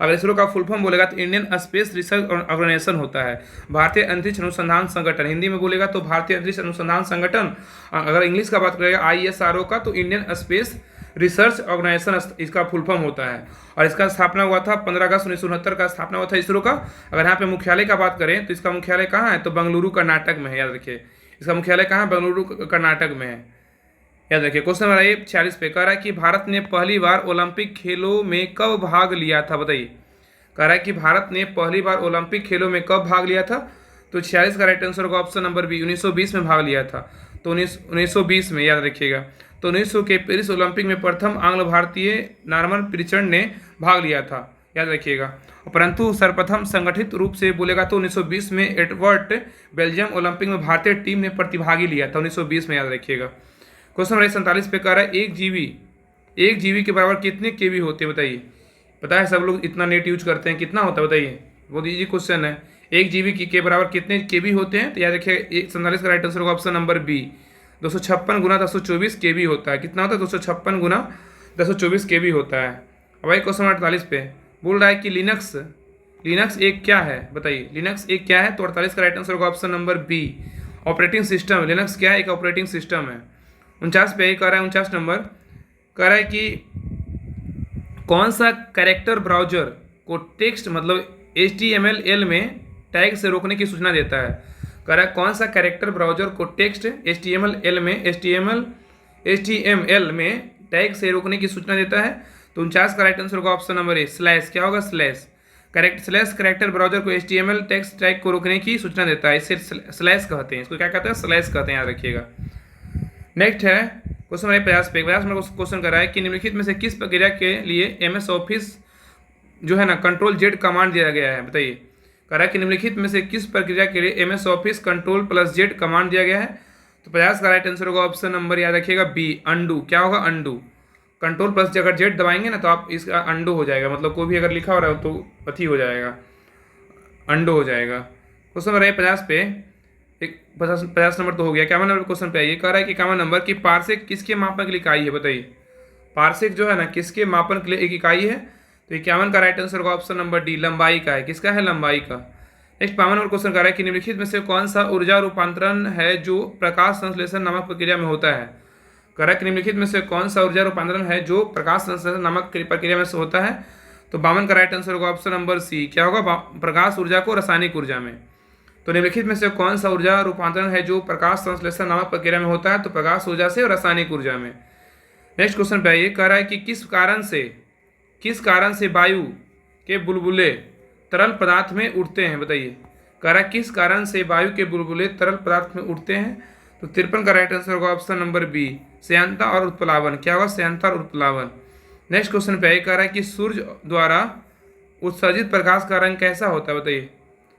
Speaker 1: अगर इसरो का फुल फॉर्म बोलेगा तो इंडियन स्पेस रिसर्च ऑर्गेनाइजेशन होता है, भारतीय अंतरिक्ष अनुसंधान संगठन। हिंदी में बोलेगा तो भारतीय अंतरिक्ष अनुसंधान संगठन। अगर इंग्लिश का बात करेगा ISRO का, तो इंडियन स्पेस रिसर्च ऑर्गेनाइजेशन इसका फुल फॉर्म होता है। और इसका स्थापना हुआ था 15 अगस्त 1969 का स्थापना हुआ था इसरो का। अगर यहाँ पे मुख्यालय का बात करें तो इसका मुख्यालय कहाँ है? तो बेंगलुरु कर्नाटक में है। याद रखिए इसका मुख्यालय कहाँ है? बेंगलुरु कर्नाटक में है। याद रखिए। क्वेश्चन नंबर 46 पे कह रहा है कि भारत ने पहली बार ओलंपिक खेलों में कब भाग लिया था? बताइए। कह रहा है कि भारत ने पहली बार ओलंपिक खेलों में कब भाग लिया था? तो 46 का राइट आंसर होगा ऑप्शन नंबर बी, 1920 में भाग लिया था। तो 1920 में, याद रखिएगा। तो 1900 के पेरिस ओलंपिक में प्रथम आंग्ल भारतीय नॉर्मन प्रिचर्ड ने भाग लिया था। याद रखिएगा। परंतु सर्वप्रथम संगठित रूप से बोलेगा तो 1920 में एडवर्ड बेल्जियम ओलंपिक में भारतीय टीम ने प्रतिभागी लिया था 1920 में। याद रखिएगा। क्वेश्चन नंबर 47 पे कह रहा है एक जीबी के बराबर कितने केबी होते हैं? बताइए। पता है सब लोग इतना नेट यूज करते हैं, कितना होता है बताइए? बहुत इजी क्वेश्चन है। 1 जीबी के बराबर कितने केबी होते हैं? तो याद रखिए 47 का राइट आंसर होगा ऑप्शन नंबर बी, 256 गुना 1024 केबी होता है। कितना होता है? 256 गुना 1024 केबी होता है। अब भाई क्वेश्चन नंबर 48 पे बोल रहा है कि लिनक्स एक क्या है? बताइए। लिनक्स एक क्या है? तो 48 का राइट आंसर होगा option number B, operating system. Linux क्या है? एक ऑपरेटिंग सिस्टम है। 49 पे यही कह रहा है, 49 नंबर कह रहा है कि कौन सा कैरेक्टर ब्राउजर को टेक्स्ट मतलब HTML में टैग से रोकने की सूचना देता है? कह रहा है कौन सा कैरेक्टर ब्राउजर को टेक्स्ट HTML में टैग से रोकने की सूचना देता है? तो 49 का राइट आंसर होगा ऑप्शन नंबर ए, स्लैश। क्या होगा? स्लैश। कैरेक्टर ब्राउजर को HTML टेक्स्ट टैग को रोकने की सूचना देता है, इसे स्लैश कहते हैं। इसको क्या कहते हैं? स्लैश कहते हैं। याद रखिएगा। नेक्स्ट है क्वेश्चन नंबर 50 पे। 50 नंबर क्वेश्चन कर रहा है कि निम्नलिखित में से किस प्रक्रिया के लिए MS ऑफिस जो है ना Ctrl+Z कमांड दिया गया है? बताइए। कह रहा है कि निम्नलिखित में से किस प्रक्रिया के लिए MS ऑफिस Ctrl+Z कमांड दिया गया है? तो 50 का राइट आंसर होगा ऑप्शन नंबर, याद रखिएगा, बी, अंडू। क्या होगा? अंडू। Ctrl+ अगर Z दबाएंगे ना तो आप इसका अंडू हो जाएगा, मतलब कोई भी अगर लिखा हो रहा है तो अथी हो जाएगा, अंडू हो जाएगा। क्वेश्चन नंबर 50 पे एक 50 नंबर तो हो गया। 51 नंबर क्वेश्चन पे आइए, कह रहा है कि 51 नंबर की पार्सेक किसके मापन के लिए इकाई है, बताइए। पार्सेक जो है ना किसके मापन के लिए एक इकाई है, तो 51 का राइट आंसर होगा ऑप्शन नंबर डी, लंबाई का है। किसका है, लंबाई का। नेक्स्ट 52 नंबर क्वेश्चन कह रहा है कि निम्नलिखित में से कौन सा ऊर्जा रूपांतरण है जो प्रकाश संश्लेषण नामक प्रक्रिया में होता है। कह रहा है कि निम्नलिखित में से कौन सा ऊर्जा रूपांतरण है जो प्रकाश संश्लेषण नामक प्रक्रिया में से होता है, तो 52 का राइट आंसर होगा ऑप्शन नंबर सी, क्या होगा, प्रकाश ऊर्जा को रासायनिक ऊर्जा में। तो निम्नलिखित में से कौन सा ऊर्जा रूपांतरण है जो प्रकाश संश्लेषण नामक प्रक्रिया में होता है, तो प्रकाश ऊर्जा से रासायनिक ऊर्जा में। नेक्स्ट क्वेश्चन पे आइए, कह रहा है कि किस कारण से वायु के बुलबुले तरल पदार्थ में उड़ते हैं, बताइए। कह रहा है किस कारण से वायु के बुलबुले तरल पदार्थ में उड़ते हैं, तो 53 का राइट आंसर होगा ऑप्शन नंबर बी, श्यानता और उत्प्लावन। क्या होगा, श्यानता और उत्प्लावन। नेक्स्ट क्वेश्चन पे आइए, कह रहा है कि सूर्य द्वारा उत्सर्जित प्रकाश का रंग कैसा होता है, बताइए।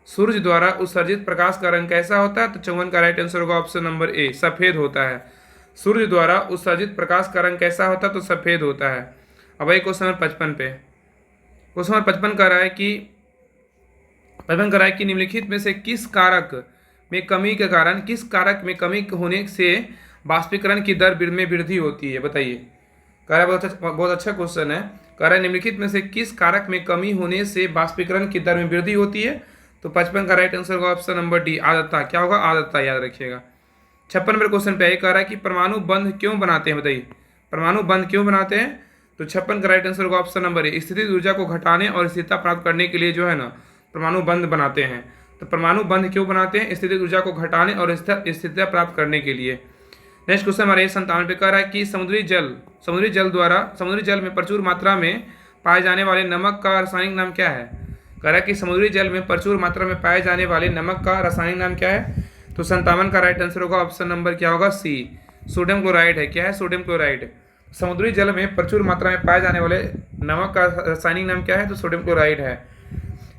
Speaker 1: सूर्य द्वारा उत्सर्जित प्रकाश का रंग कैसा होता है, तो 54 का राइट आंसर होगा ऑप्शन नंबर ए, सफेद होता है। सूर्य द्वारा उत्सर्जित प्रकाश का रंग कैसा होता है, तो सफेद होता है। अब वही क्वेश्चन नंबर 55 पे, क्वेश्चन नंबर 55 कह रहा है कि निम्नलिखित में से किस कारक में कमी के कारण, किस कारक में कमी होने से बाष्पीकरण की दर में वृद्धि होती है, बताइए। कह रहा है बहुत अच्छा क्वेश्चन है। कह रहा है निम्नलिखित में से किस कारक में कमी होने से बाष्पीकरण की दर में वृद्धि होती है, तो 55 का राइट आंसर होगा ऑप्शन नंबर डी, आर्द्रता। क्या होगा, आर्द्रता, याद रखिएगा। 56 नंबर क्वेश्चन पे कह रहा है कि परमाणु बंध क्यों बनाते हैं, बताइए। परमाणु बंध क्यों बनाते हैं, तो 56 का राइट आंसर होगा ऑप्शन नंबर ए, स्थितिज ऊर्जा को घटाने और स्थिरता प्राप्त करने के लिए जो है ना परमाणु बंध बनाते हैं। तो परमाणु बंध क्यों बनाते हैं, स्थितिज ऊर्जा को घटाने और स्थिरता प्राप्त करने के लिए। नेक्स्ट क्वेश्चन हमारे 57 पे कह रहा है कि समुद्री जल में प्रचुर मात्रा में पाए जाने वाले नमक का रासायनिक नाम क्या है। कह रहा है कि समुद्री जल में प्रचुर मात्रा में पाए जाने वाले नमक का रासायनिक नाम क्या है, तो 57 का राइट आंसर होगा ऑप्शन नंबर क्या होगा, सी, सोडियम क्लोराइड है। क्या है, सोडियम क्लोराइड। समुद्री जल में प्रचुर मात्रा में पाए जाने वाले नमक का रासायनिक नाम क्या है, तो सोडियम क्लोराइड है।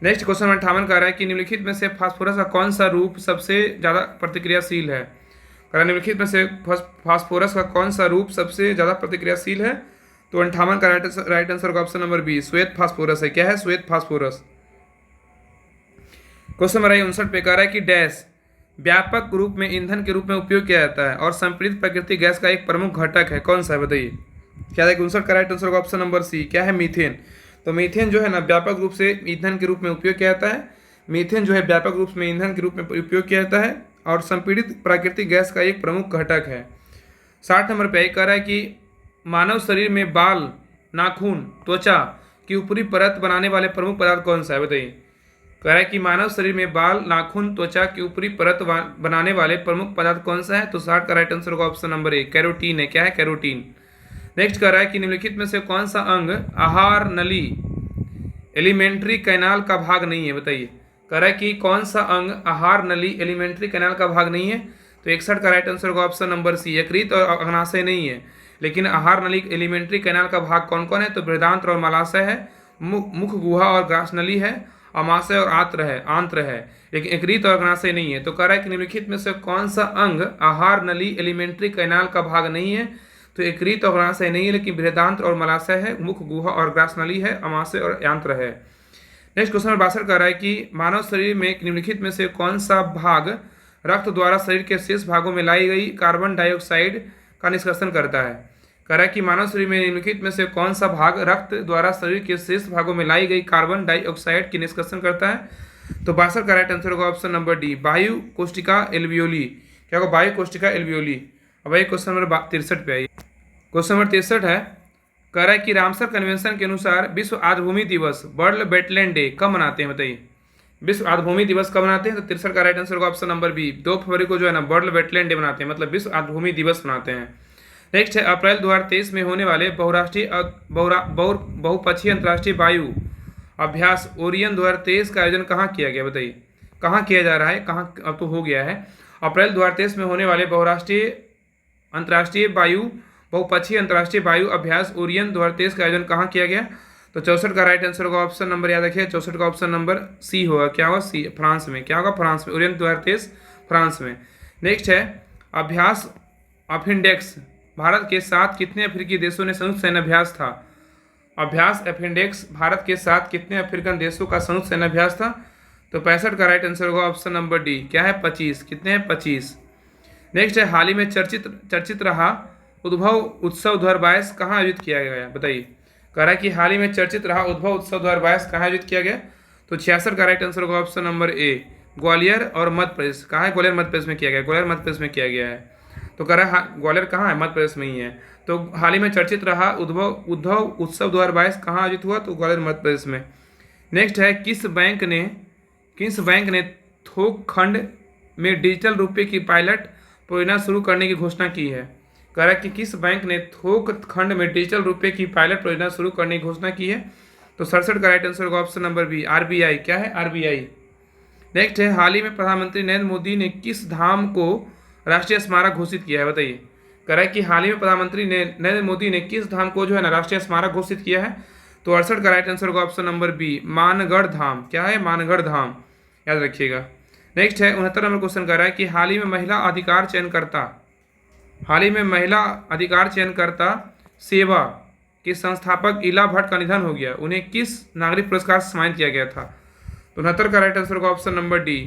Speaker 1: नेक्स्ट क्वेश्चन 58 कह रहा है कि निम्नलिखित में से फास्फोरस का कौन सा रूप सबसे ज़्यादा प्रतिक्रियाशील है। कह रहा है निम्नलिखित में से फास्फोरस का कौन सा रूप सबसे ज़्यादा प्रतिक्रियाशील है, तो 58 का राइट आंसर होगा ऑप्शन नंबर बी, श्वेत फास्फोरस है। क्या है, श्वेत फास्फोरस। क्वेश्चन नंबर 59 पे कह रहा है कि डैश व्यापक रूप में ईंधन के रूप में उपयोग किया जाता है और संपीड़ित प्राकृतिक गैस का एक प्रमुख घटक है, कौन सा है, बताइए। क्या है, 59 का राइट आंसर होगा ऑप्शन नंबर सी, क्या है, मीथेन। तो मीथेन जो है ना व्यापक रूप से ईंधन के रूप में उपयोग किया जाता है। मीथेन जो है व्यापक रूप में ईंधन के रूप में उपयोग किया जाता है और संपीड़ित प्राकृतिक गैस का एक प्रमुख घटक है। 60 नंबर पे कह रहा है कि मानव शरीर में बाल, नाखून, त्वचा की ऊपरी परत बनाने वाले प्रमुख पदार्थ कौन सा है, बताइए। कह रहा है कि मानव शरीर में बाल, नाखून, त्वचा की ऊपरी परत बनाने वाले प्रमुख पदार्थ कौन सा है, तो 60 का राइट आंसर होगा ऑप्शन नंबर ए, कैरोटीन है। क्या है, कैरोटीन। नेक्स्ट कह रहा है कि निम्नलिखित में से कौन सा अंग आहार नली एलिमेंट्री कैनाल का भाग नहीं है, बताइए। कह रहा है कि कौन सा अंग आहार नली एलिमेंट्री कैनाल का भाग नहीं है, तो 61 का राइट आंसर होगा ऑप्शन नंबर सी, यकृत और अग्नाशय नहीं है। लेकिन आहार नली एलिमेंट्री कैनाल का भाग कौन कौन है, तो बृहदांत्र और मलाशय है, मुख गुहा और ग्रास नली है, अमाशय और आंत्र है, लेकिन यकृत और अग्नाशय नहीं है। तो कह रहा है कि निम्नलिखित में से कौन सा अंग आहार नली एलिमेंट्री कैनाल का भाग नहीं है, तो यकृत और अग्नाशय नहीं है, लेकिन बृहदांत्र और मलाशय है, मुख गुहा और ग्रास नली है, अमाशय और आंत्र है। नेक्स्ट क्वेश्चन नंबर 62 कह रहा है कि मानव शरीर में निम्नलिखित में से कौन सा भाग रक्त द्वारा शरीर के शेष भागों में लाई गई कार्बन डाइऑक्साइड का निष्कर्षण करता है। कह रहा है कि मानव शरीर में निम्नलिखित में से कौन सा भाग रक्त द्वारा शरीर के शेष भागों में लाई गई कार्बन डाइऑक्साइड की निष्कर्षण करता है, तो 62 का राइट आंसर होगा ऑप्शन नंबर डी, वायु कोष्टिका एल्वियोली। क्या होगा, वायु कोष्टिका एल्वियोली। अब वही क्वेश्चन नंबर 63 पे आइए। क्वेश्चन नंबर 63 है, कह रहा है कि रामसर कन्वेंशन के अनुसार विश्व आर्द्रभूमि दिवस वर्ल्ड वेटलैंड डे कब मनाते हैं, बताइए। विश्व आर्द्रभूमि दिवस कब मनाते हैं, तो 63 का राइट आंसर होगा ऑप्शन नंबर बी, 2 फरवरी को जो है ना वर्ल्ड वेटलैंड डे मनाते हैं, मतलब विश्व आर्द्रभूमि दिवस मनाते हैं। नेक्स्ट है अप्रैल 2023 में होने वाले बहुपक्षीय अंतर्राष्ट्रीय वायु अभ्यास ओरियन 2023 का आयोजन कहाँ किया गया, बताइए। कहाँ किया जा रहा है, कहाँ, अब तो हो गया है। अप्रैल 2023 में होने वाले बहुपक्षीय अंतर्राष्ट्रीय वायु अभ्यास ओरियन 2023 का आयोजन कहाँ किया गया, तो 64 का राइट आंसर होगा ऑप्शन नंबर, याद रखिए 64 का ऑप्शन नंबर सी होगा। क्या होगा, सी, फ्रांस में। क्या होगा, फ्रांस में, ओरियन 2023 फ्रांस में। नेक्स्ट है अभ्यास अफिंडेक्स भारत के साथ कितने अफ्रीकी देशों ने संयुक्त सैन्य अभ्यास था। अभ्यास अफिंडेक्स भारत के साथ कितने अफ्रीकन देशों का संयुक्त सैन्य अभ्यास था, तो 65 का राइट आंसर होगा ऑप्शन नंबर डी, क्या है 25। कितने हैं 25। नेक्स्ट है हाल ही में चर्चित रहा उद्भव उत्सव 2022 कहाँ आयोजित किया गया, बताइए। कह रहा है कि हाल ही में चर्चित रहा उद्भव उत्सव 2022 कहाँ आयोजित किया गया। तो 66 का राइट आंसर होगा ऑप्शन नंबर ए, ग्वालियर और मध्य प्रदेश। कहाँ है, ग्वालियर मध्य प्रदेश में किया गया, ग्वालियर मध्य प्रदेश में किया गया है। तो कह रहा है ग्वालियर कहाँ है, मध्य प्रदेश में ही है। तो हाल ही में चर्चित रहा उद्भव उत्सव 2022 कहाँ आयोजित हुआ, तो ग्वालियर मध्य प्रदेश में। नेक्स्ट है किस बैंक ने थोक खंड में डिजिटल रुपये की पायलट परियोजना शुरू करने की घोषणा की है। कह रहा है कि किस बैंक ने थोक खंड में डिजिटल रुपये की पायलट परियोजना शुरू करने की घोषणा की है। तो 67 का राइट आंसर होगा ऑप्शन नंबर बी, आरबीआई। क्या है, आरबीआई। नेक्स्ट है हाल ही में प्रधानमंत्री नरेंद्र मोदी ने किस धाम को राष्ट्रीय स्मारक घोषित किया है, बताइए। कह रहा है कि हाल ही में प्रधानमंत्री नरेंद्र मोदी ने किस धाम को जो है ना राष्ट्रीय स्मारक घोषित किया है। तो 68 का राइट आंसर होगा ऑप्शन नंबर बी, मानगढ़ धाम। क्या है, मानगढ़ धाम, याद रखिएगा। नेक्स्ट है 69 नंबर क्वेश्चन कर रहा है कि हाल ही में महिला अधिकार चयनकर्ता सेवा के संस्थापक इला भट्ट का निधन हो गया, उन्हें किस नागरिक पुरस्कार से सम्मानित किया गया था। तो 69 का राइट आंसर होगा ऑप्शन नंबर डी,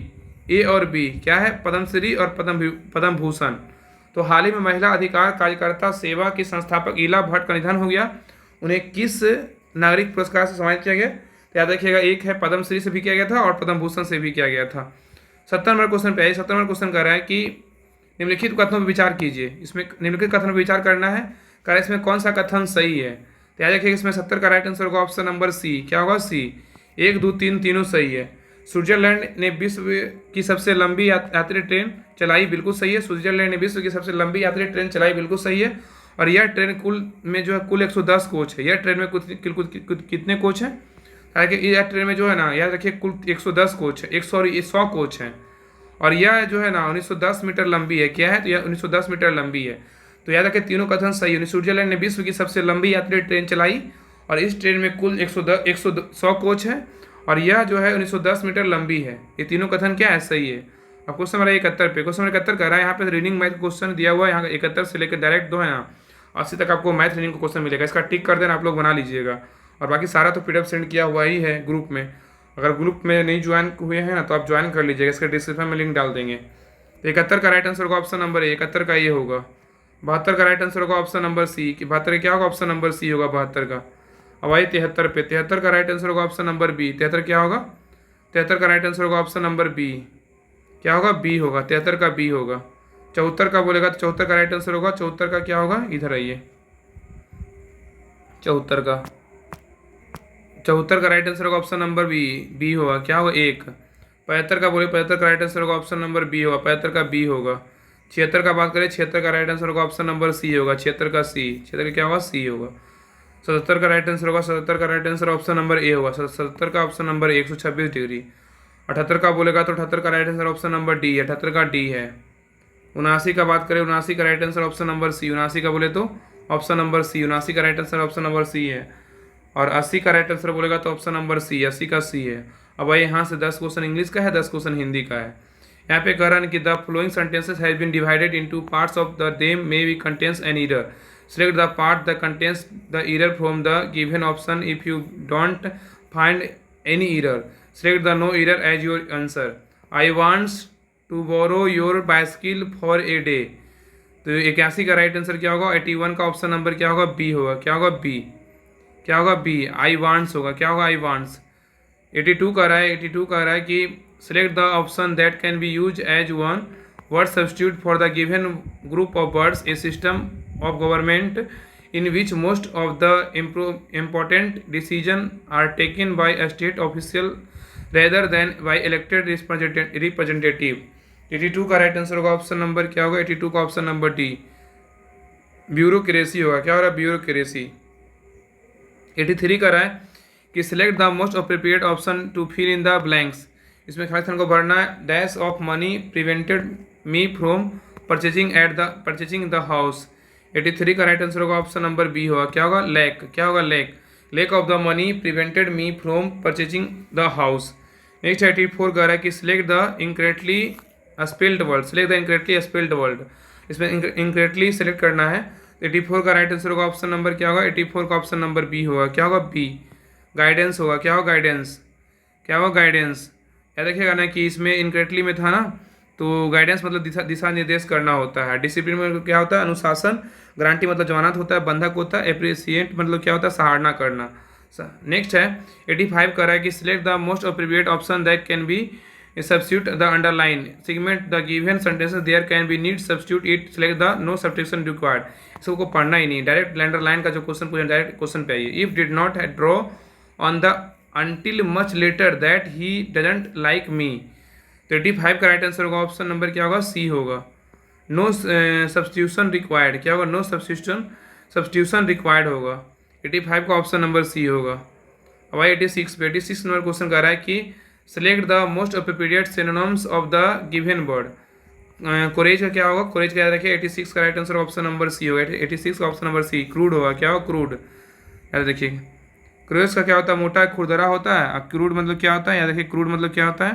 Speaker 1: ए और बी। क्या है, पद्मश्री और पद्म भूषण। तो हाल ही में महिला अधिकार कार्यकर्ता सेवा के संस्थापक इला भट्ट का निधन हो गया, उन्हें किस नागरिक पुरस्कार से सम्मानित किया गया। तो याद रखिएगा, एक है पद्मश्री से भी किया गया था और पद्म भूषण से भी किया गया था। 70 नंबर क्वेश्चन पे 70 नंबर क्वेश्चन कर रहा है कि निम्नलिखित कथनों पर विचार कीजिए। इसमें निम्नलिखित कथनों पर विचार करना है, कह इसमें कौन सा कथन सही है। तो याद रखिएगा इसमें 70 का राइट आंसर होगा ऑप्शन नंबर सी। क्या होगा, सी। 1, 2, 3 तीनों सही है। स्विट्जरलैंड ने विश्व की सबसे लंबी यात्री ट्रेन चलाई, बिल्कुल सही है। स्विट्जरलैंड ने विश्व की सबसे लंबी यात्री ट्रेन चलाई, बिल्कुल सही है। और यह ट्रेन कुल 110 कोच है। यह ट्रेन में कितने कोच हैं, हालांकि यह ट्रेन में जो है ना, याद रखिए कुल 110 कोच है, 100 कोच हैं। और यह जो है ना 1910 मीटर लंबी है। क्या है, तो यह 1910 मीटर लंबी है। तो याद रखिए तीनों कथन सही है। स्विट्जरलैंड ने विश्व की सबसे लंबी यात्री ट्रेन चलाई और इस ट्रेन में कुल 100 कोच है और यह जो है 1910 मीटर लंबी है। ये तीनों कथन क्या है, सही है। अब क्वेश्चन नंबर 71 पे, क्वेश्चन नंबर 71 कर रहा है, यहाँ पे रीडिंग मैथ क्वेश्चन दिया हुआ है। यहाँ 71 से लेकर डायरेक्ट दो है ना 80 तक आपको मैथ रीडिंग का क्वेश्चन मिलेगा। इसका टिक कर देना, आप लोग बना लीजिएगा। और बाकी सारा तो पीडीएफ सेंड किया हुआ ही है ग्रुप में। अगर ग्रुप में नहीं ज्वाइन हुए हैं ना तो आप ज्वाइन कर लीजिएगा, इसका डिस्क्रिप्शन में लिंक डाल देंगे। तो 71 का राइट आंसर होगा ऑप्शन नंबर ए, 71 का ये होगा। 72 का राइट आंसर होगा ऑप्शन नंबर सी, कि 72 क्या होगा, ऑप्शन नंबर सी होगा 72 का। अब आइए 73 पे, 73 का राइट आंसर होगा ऑप्शन नंबर बी। 73 क्या होगा, 73 का राइट आंसर होगा ऑप्शन नंबर बी। क्या होगा, बी होगा, 73 का बी होगा। 74 का बोलेगा तो 74 का राइट आंसर होगा, 74 का क्या होगा, इधर आइए, 74 का राइट आंसर होगा ऑप्शन नंबर बी होगा। क्या होगा, 1। 75 का बोले 75 का राइट आंसर होगा ऑप्शन नंबर बी होगा, 75 का बी होगा। 76 का बात करें, 76 का राइट आंसर होगा ऑप्शन नंबर सी होगा, 76 का सी, 76 का क्या होगा, सी होगा। 77 का राइट आंसर होगा, 77 का right answer option number A होगा, 77 का ऑप्शन नंबर 126 डिग्री। 78 का बोलेगा तो 78 का right answer option number D, 78 का डी है। 79 का बात करें, 79 का right answer option number C, 79 का बोले तो ऑप्शन नंबर सी, 79 का right answer option number C है। और 80 का राइट आंसर बोलेगा तो ऑप्शन नंबर सी, 80 का सी है। अब भाई यहाँ से 10 क्वेश्चन इंग्लिश का है, 10 क्वेश्चन हिंदी का है। यहाँ पे कह रहा है कि the following sentences has been divided into parts of the them may be contains an error. Select the part that contains the error from the given option. If you don't find any error, select the no error as your answer. I want to borrow your bicycle for a day. तो 81 का right answer क्या होगा, 81 का option number क्या होगा, B होगा। क्या होगा, बी, क्या होगा, बी, आई वांट्स होगा। क्या होगा, आई वांट्स। 82 का रहा है, 82 का रहा है कि select the option that can be used as one word substitute for the given group of words. A system of government in which most of the important decisions are taken by a state official rather than by elected representative. 82 का right answer होगा option number क्या होगा, 82 का option number D, bureaucracy होगा। क्या हो रहा है, ब्यूरोक्रेसी। 83 का रहा है कि select the most appropriate option to fill in the blanks. इसमें खाली स्थान को भरना है। Dash of money prevented me from purchasing the house. 83 का राइट आंसर होगा ऑप्शन नंबर बी होगा। क्या होगा, लैक। क्या होगा, lack, lack of the money prevented me from purchasing the house. Next 84 का रहा है कि select the incorrectly spelled word, select the incorrectly spelled word. इसमें इनकरेक्टली सेलेक्ट करना है। 84 का राइट आंसर होगा ऑप्शन नंबर क्या होगा, 84 का ऑप्शन नंबर बी होगा। क्या होगा, बी, गाइडेंस होगा। क्या होगा, गाइडेंस। क्या होगा, गाइडेंस। याद रखिएगा ना कि इसमें इनकरेक्टली में था ना, तो गाइडेंस मतलब दिशा निर्देश करना होता है। डिसिप्लिन में क्या होता है, अनुशासन। गारंटी मतलब जमानत होता है, बंधक होता है। एप्रिसिएट मतलब क्या होता है, सराहना करना। नेक्स्ट है 85 कर रहा है कि select the most appropriate option that can be substitute the underline segment the given sentences there can be need substitute it select the no substitution required. इसको पढ़ना ही नहीं, डायरेक्ट अंडरलाइन का जो क्वेश्चन पूछा डायरेक्ट क्वेश्चन पे आइए। If did not draw on the until much later that he doesn't like me। तो 85 का राइट आंसर होगा ऑप्शन नंबर क्या होगा, सी होगा। नो सब्स्टिट्यूशन रिक्वायर्ड क्या होगा, नो सब्स्टिट्यूशन रिक्वायर्ड होगा। 85 का ऑप्शन नंबर सी होगा। अब 86 पे 86 नंबर क्वेश्चन कर रहा है कि select the most appropriate synonyms of the given word. Courage का क्या होगा, कोरेज का याद रखिए 86 का right answer option number C होगा। 86 का ऑप्शन नंबर सी। क्रूड होगा, क्या होगा, क्रूड। याद रखिए क्रूज का क्या होता है, मोटा खुरदरा होता है। और क्रूड मतलब क्या होता है, याद रखिए क्रूड मतलब क्या होता है,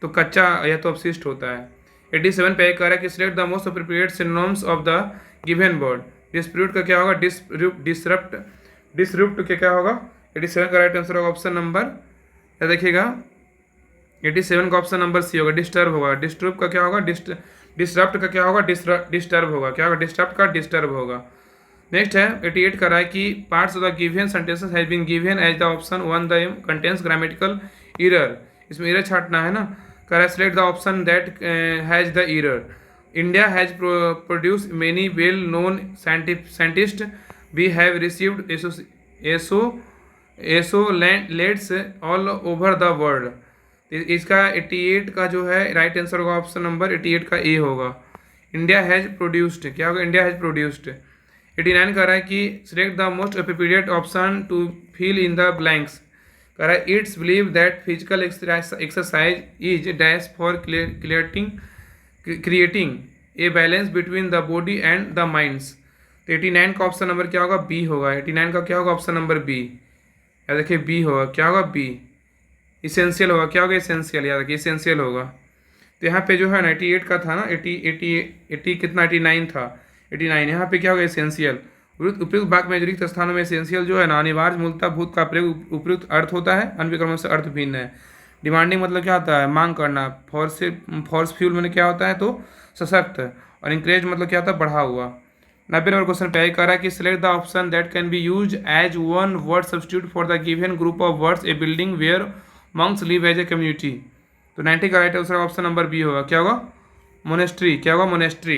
Speaker 1: तो कच्चा या तो अपशिष्ट होता है। 87 पे कह रहा है कि select the most appropriate synonyms of the given word. Dispute का क्या होगा, डिसरप्ट। डिसरप्ट के क्या होगा, 87 का राइट आंसर होगा ऑप्शन नंबर, याद रखिएगा 87 का ऑप्शन नंबर सी होगा। डिस्टर्ब होगा। डिस्टर्ब का क्या होगा, डिसरप्ट का क्या होगा, डिस्टर्ब होगा। क्या होगा, डिस्टर्ब का डिस्टर्ब होगा। नेक्स्ट है 88 कर रहा है कि parts of the given sentences has been given as the option 1 the contains grammatical error. इसमें एरर छाटना है ना। कर रहा है select the option that has the error. India has produce many well known scientist we have received accolades all over the world. इसका 88 का जो है राइट आंसर होगा ऑप्शन नंबर 88 का ए होगा। इंडिया हैज प्रोड्यूस्ड क्या होगा, इंडिया हैज प्रोड्यूस्ड। 89 कर रहा है कि select the most appropriate option to fill in the blanks. कह रहा है it's believe that physical exercise is dash for creating a balance between the body and the minds. तो 89 का ऑप्शन नंबर क्या होगा, बी होगा। 89 का क्या होगा, ऑप्शन नंबर बी। याद रखिए बी होगा, क्या होगा, बी। इसेंशियल होगा, क्या होगा, इसेंशियल। याद रखिए इसेंशियल होगा। तो यहाँ पे जो है 98 का था ना, 80 कितना 89 था, 89। यहाँ पे क्या होगा, एसेंशियल। उपयुक्त वाक्य में रिक्त स्थानों में एसेंशियल जो है ना, अनिवार्य मूलतः भूत का प्रयोग उपयुक्त अर्थ होता है, अन्य क्रम से अर्थ भिन्न है। डिमांडिंग मतलब क्या होता है, मांग करना। फोर्सफ्यूल मतलब क्या होता है, तो सशक्त। और इंकरेज मतलब क्या होता है, बढ़ा हुआ। 90 नंबर क्वेश्चन पे कह रहा है कि select the option that can be use as one word substitute for the given group of words a building where monks live as a community. तो 90 का right answer option number B होगा। क्या होगा, मोनेस्ट्री। क्या होगा, monastery.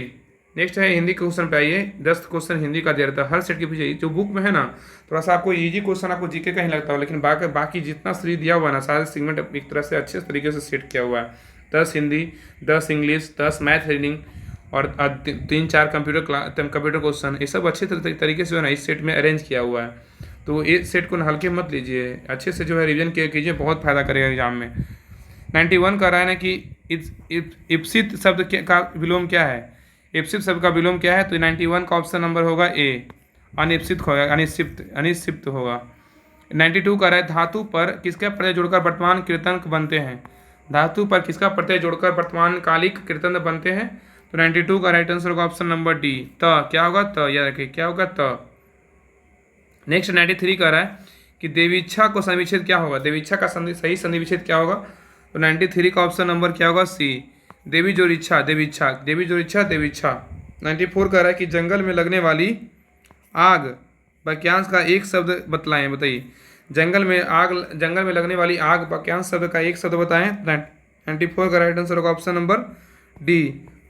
Speaker 1: Next है Hindi question पे आइए। 10 क्वेश्चन हिंदी का दे रहा था हर सेट के पीछे। जो बुक में है ना, थोड़ा सा आपको इजी क्वेश्चन आपको जीके का ही लगता है, लेकिन बाकी जितना श्री दिया हुआ है ना, सारे सेगमेंट एक तरह से अच्छे तरीके से सेट किया हुआ है। 10 हिंदी, 10 इंग्लिश, 10 मैथ रीडिंग और 3-4 कंप्यूटर क्वेश्चन, ये सब अच्छे तरीके से जो है ना इस सेट में अरेंज किया हुआ है। तो इस सेट को हल्के मत लीजिए, अच्छे से जो है रिविजन कीजिए, बहुत फायदा करेगा एग्जाम में। 91 का रहा है ना कि इप्सित शब्द का विलोम क्या है। इप्सित शब्द का विलोम क्या है, तो 91 का ऑप्शन नंबर होगा ए, अनिप्सित होगा, अनिक्षिप्त होगा। 92 का रहा है धातु पर किसका प्रत्यय जोड़कर वर्तमान कृतंक बनते हैं। धातु पर किसका प्रत्यय जोड़कर वर्तमान कालिक कृतंक बनते हैं, तो 92 का राइट आंसर होगा ऑप्शन नंबर डी, त। क्या होगा, त। याद रखिए क्या होगा, त। नेक्स्ट 93 का रहा है कि देवीच्छा को संधि विच्छेद क्या होगा। देवीच्छा का सही संधि विच्छेद क्या होगा, तो 93 का ऑप्शन नंबर क्या होगा, सी, देवी जो इच्छा, देवीच्छा, देवी जो इच्छा, देवीच्छा। 94 कह रहा है कि जंगल में लगने वाली आग वाक्यांश का एक शब्द बतलाएं। बताइए, जंगल में लगने वाली आग वाक्यांश शब्द का एक शब्द बताएं। 94 का राइट आंसर होगा ऑप्शन नंबर डी,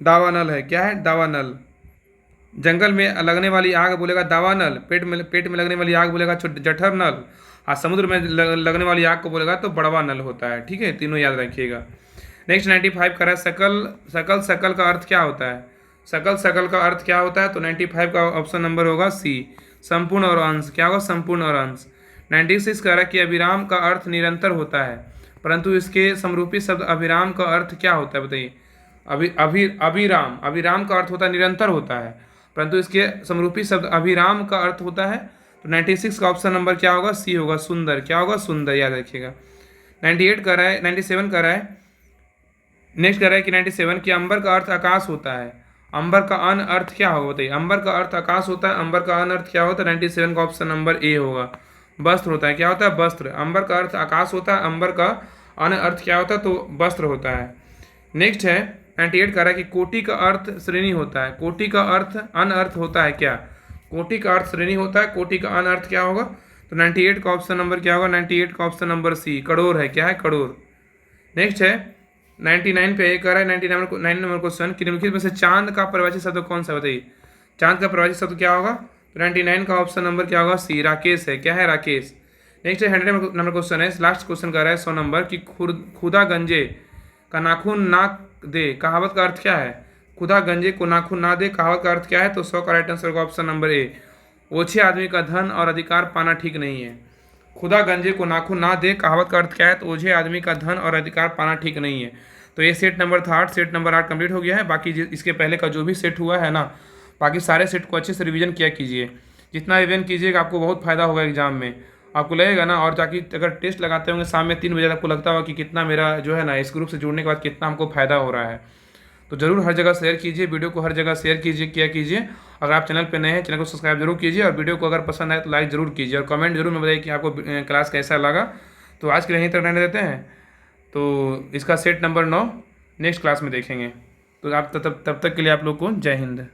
Speaker 1: दावानल है। क्या है, दावानल। जंगल में लगने वाली आग बोलेगा दावानल, पेट में लगने वाली आग बोलेगा जठर नल, और समुद्र में लगने वाली आग को बोलेगा तो बड़वा नल होता है। ठीक है, तीनों याद रखिएगा। नेक्स्ट 95 का है सकल का अर्थ क्या होता है। सकल का अर्थ क्या होता है, तो 95 का ऑप्शन नंबर होगा सी, संपूर्ण और अंश। क्या होगा, संपूर्ण और अंश। 96 कह रहा है कि अभिराम का अर्थ निरंतर होता है, परंतु इसके समरूपी शब्द अभिराम का अर्थ क्या होता है। बताइए, अभिराम का अर्थ होता है निरंतर होता है, परंतु इसके समरूपी शब्द अभिराम का अर्थ होता है। तो 96 का ऑप्शन नंबर क्या होगा, सी होगा, सुंदर। क्या होगा, सुंदर। याद रखिएगा। 97 कर रहा है नेक्स्ट कर रहा है कि 97 की अंबर का अर्थ आकाश होता है। अंबर का अन अर्थ क्या होगा, बताइए। अंबर का अर्थ आकाश होता है, अंबर का अन अर्थ क्या होता है। 97 का ऑप्शन नंबर ए होगा, वस्त्र होता है। क्या होता है, वस्त्र। अंबर का अर्थ आकाश होता है, अंबर का अन अर्थ क्या होता है, तो वस्त्र होता है। नेक्स्ट है 98 कह रहा है कि कोटि का अर्थ श्रेणी होता है। कोटि का अर्थ अन अर्थ होता है क्या? कोटि का अर्थ श्रेणी होता है, कोटि का अन अर्थ क्या होगा? तो 98 का ऑप्शन नंबर क्या होगा? 98 का ऑप्शन नंबर सी करोड़ है। क्या है? करोड़। नेक्स्ट है 99 पे एक कह रहा है 99 नंबर क्वेश्चन, कि निम्नलिखित में से चांद का परिभाषित शब्द कौन सा? बताइए चांद का परिभाषित शब्द क्या होगा? तो 99 का ऑप्शन नंबर क्या होगा? सी राकेश है। क्या है? राकेश। नेक्स्ट है 100 नंबर क्वेश्चन है, लास्ट क्वेश्चन कर रहा है 100 नंबर, कि खुदा गंजे का नाखून ना दे, कहावत का अर्थ क्या है? खुदा गंजे को नाखून ना दे, कहावत का अर्थ क्या है? तो 100 का राइट आंसर होगा ऑप्शन नंबर ए, ओछे आदमी का धन और अधिकार पाना ठीक नहीं है। खुदा गंजे को नाखून ना दे, कहावत का अर्थ क्या है? तो ओझे आदमी का धन और अधिकार पाना ठीक नहीं है। तो ये सेट नंबर था 8, सेट नंबर 8 कंप्लीट हो गया है। बाकी इसके पहले का जो भी सेट हुआ है ना, बाकी सारे सेट को अच्छे से रिवीजन किया कीजिए। जितना रिवीजन कीजिएगा आपको बहुत फायदा होगा एग्जाम में, आपको लगेगा ना। और ताकि अगर टेस्ट लगाते होंगे शाम में 3 बजे, आपको लगता होगा कि कितना मेरा जो है ना इस ग्रुप से जुड़ने के बाद कितना हमको फायदा हो रहा है। तो जरूर हर जगह शेयर कीजिए, वीडियो को हर जगह शेयर कीजिए, किया कीजिए। अगर आप चैनल पे नए हैं, चैनल को सब्सक्राइब जरूर कीजिए, और वीडियो को अगर पसंद आए तो लाइक जरूर कीजिए, और कमेंट जरूर में बताइए कि आपको क्लास कैसा लगा। तो आज के लिए यहीं तक रहने देते हैं। तो इसका सेट नंबर 9 नेक्स्ट क्लास में देखेंगे। तो आप तब तक के लिए आप लोग को जय हिंद।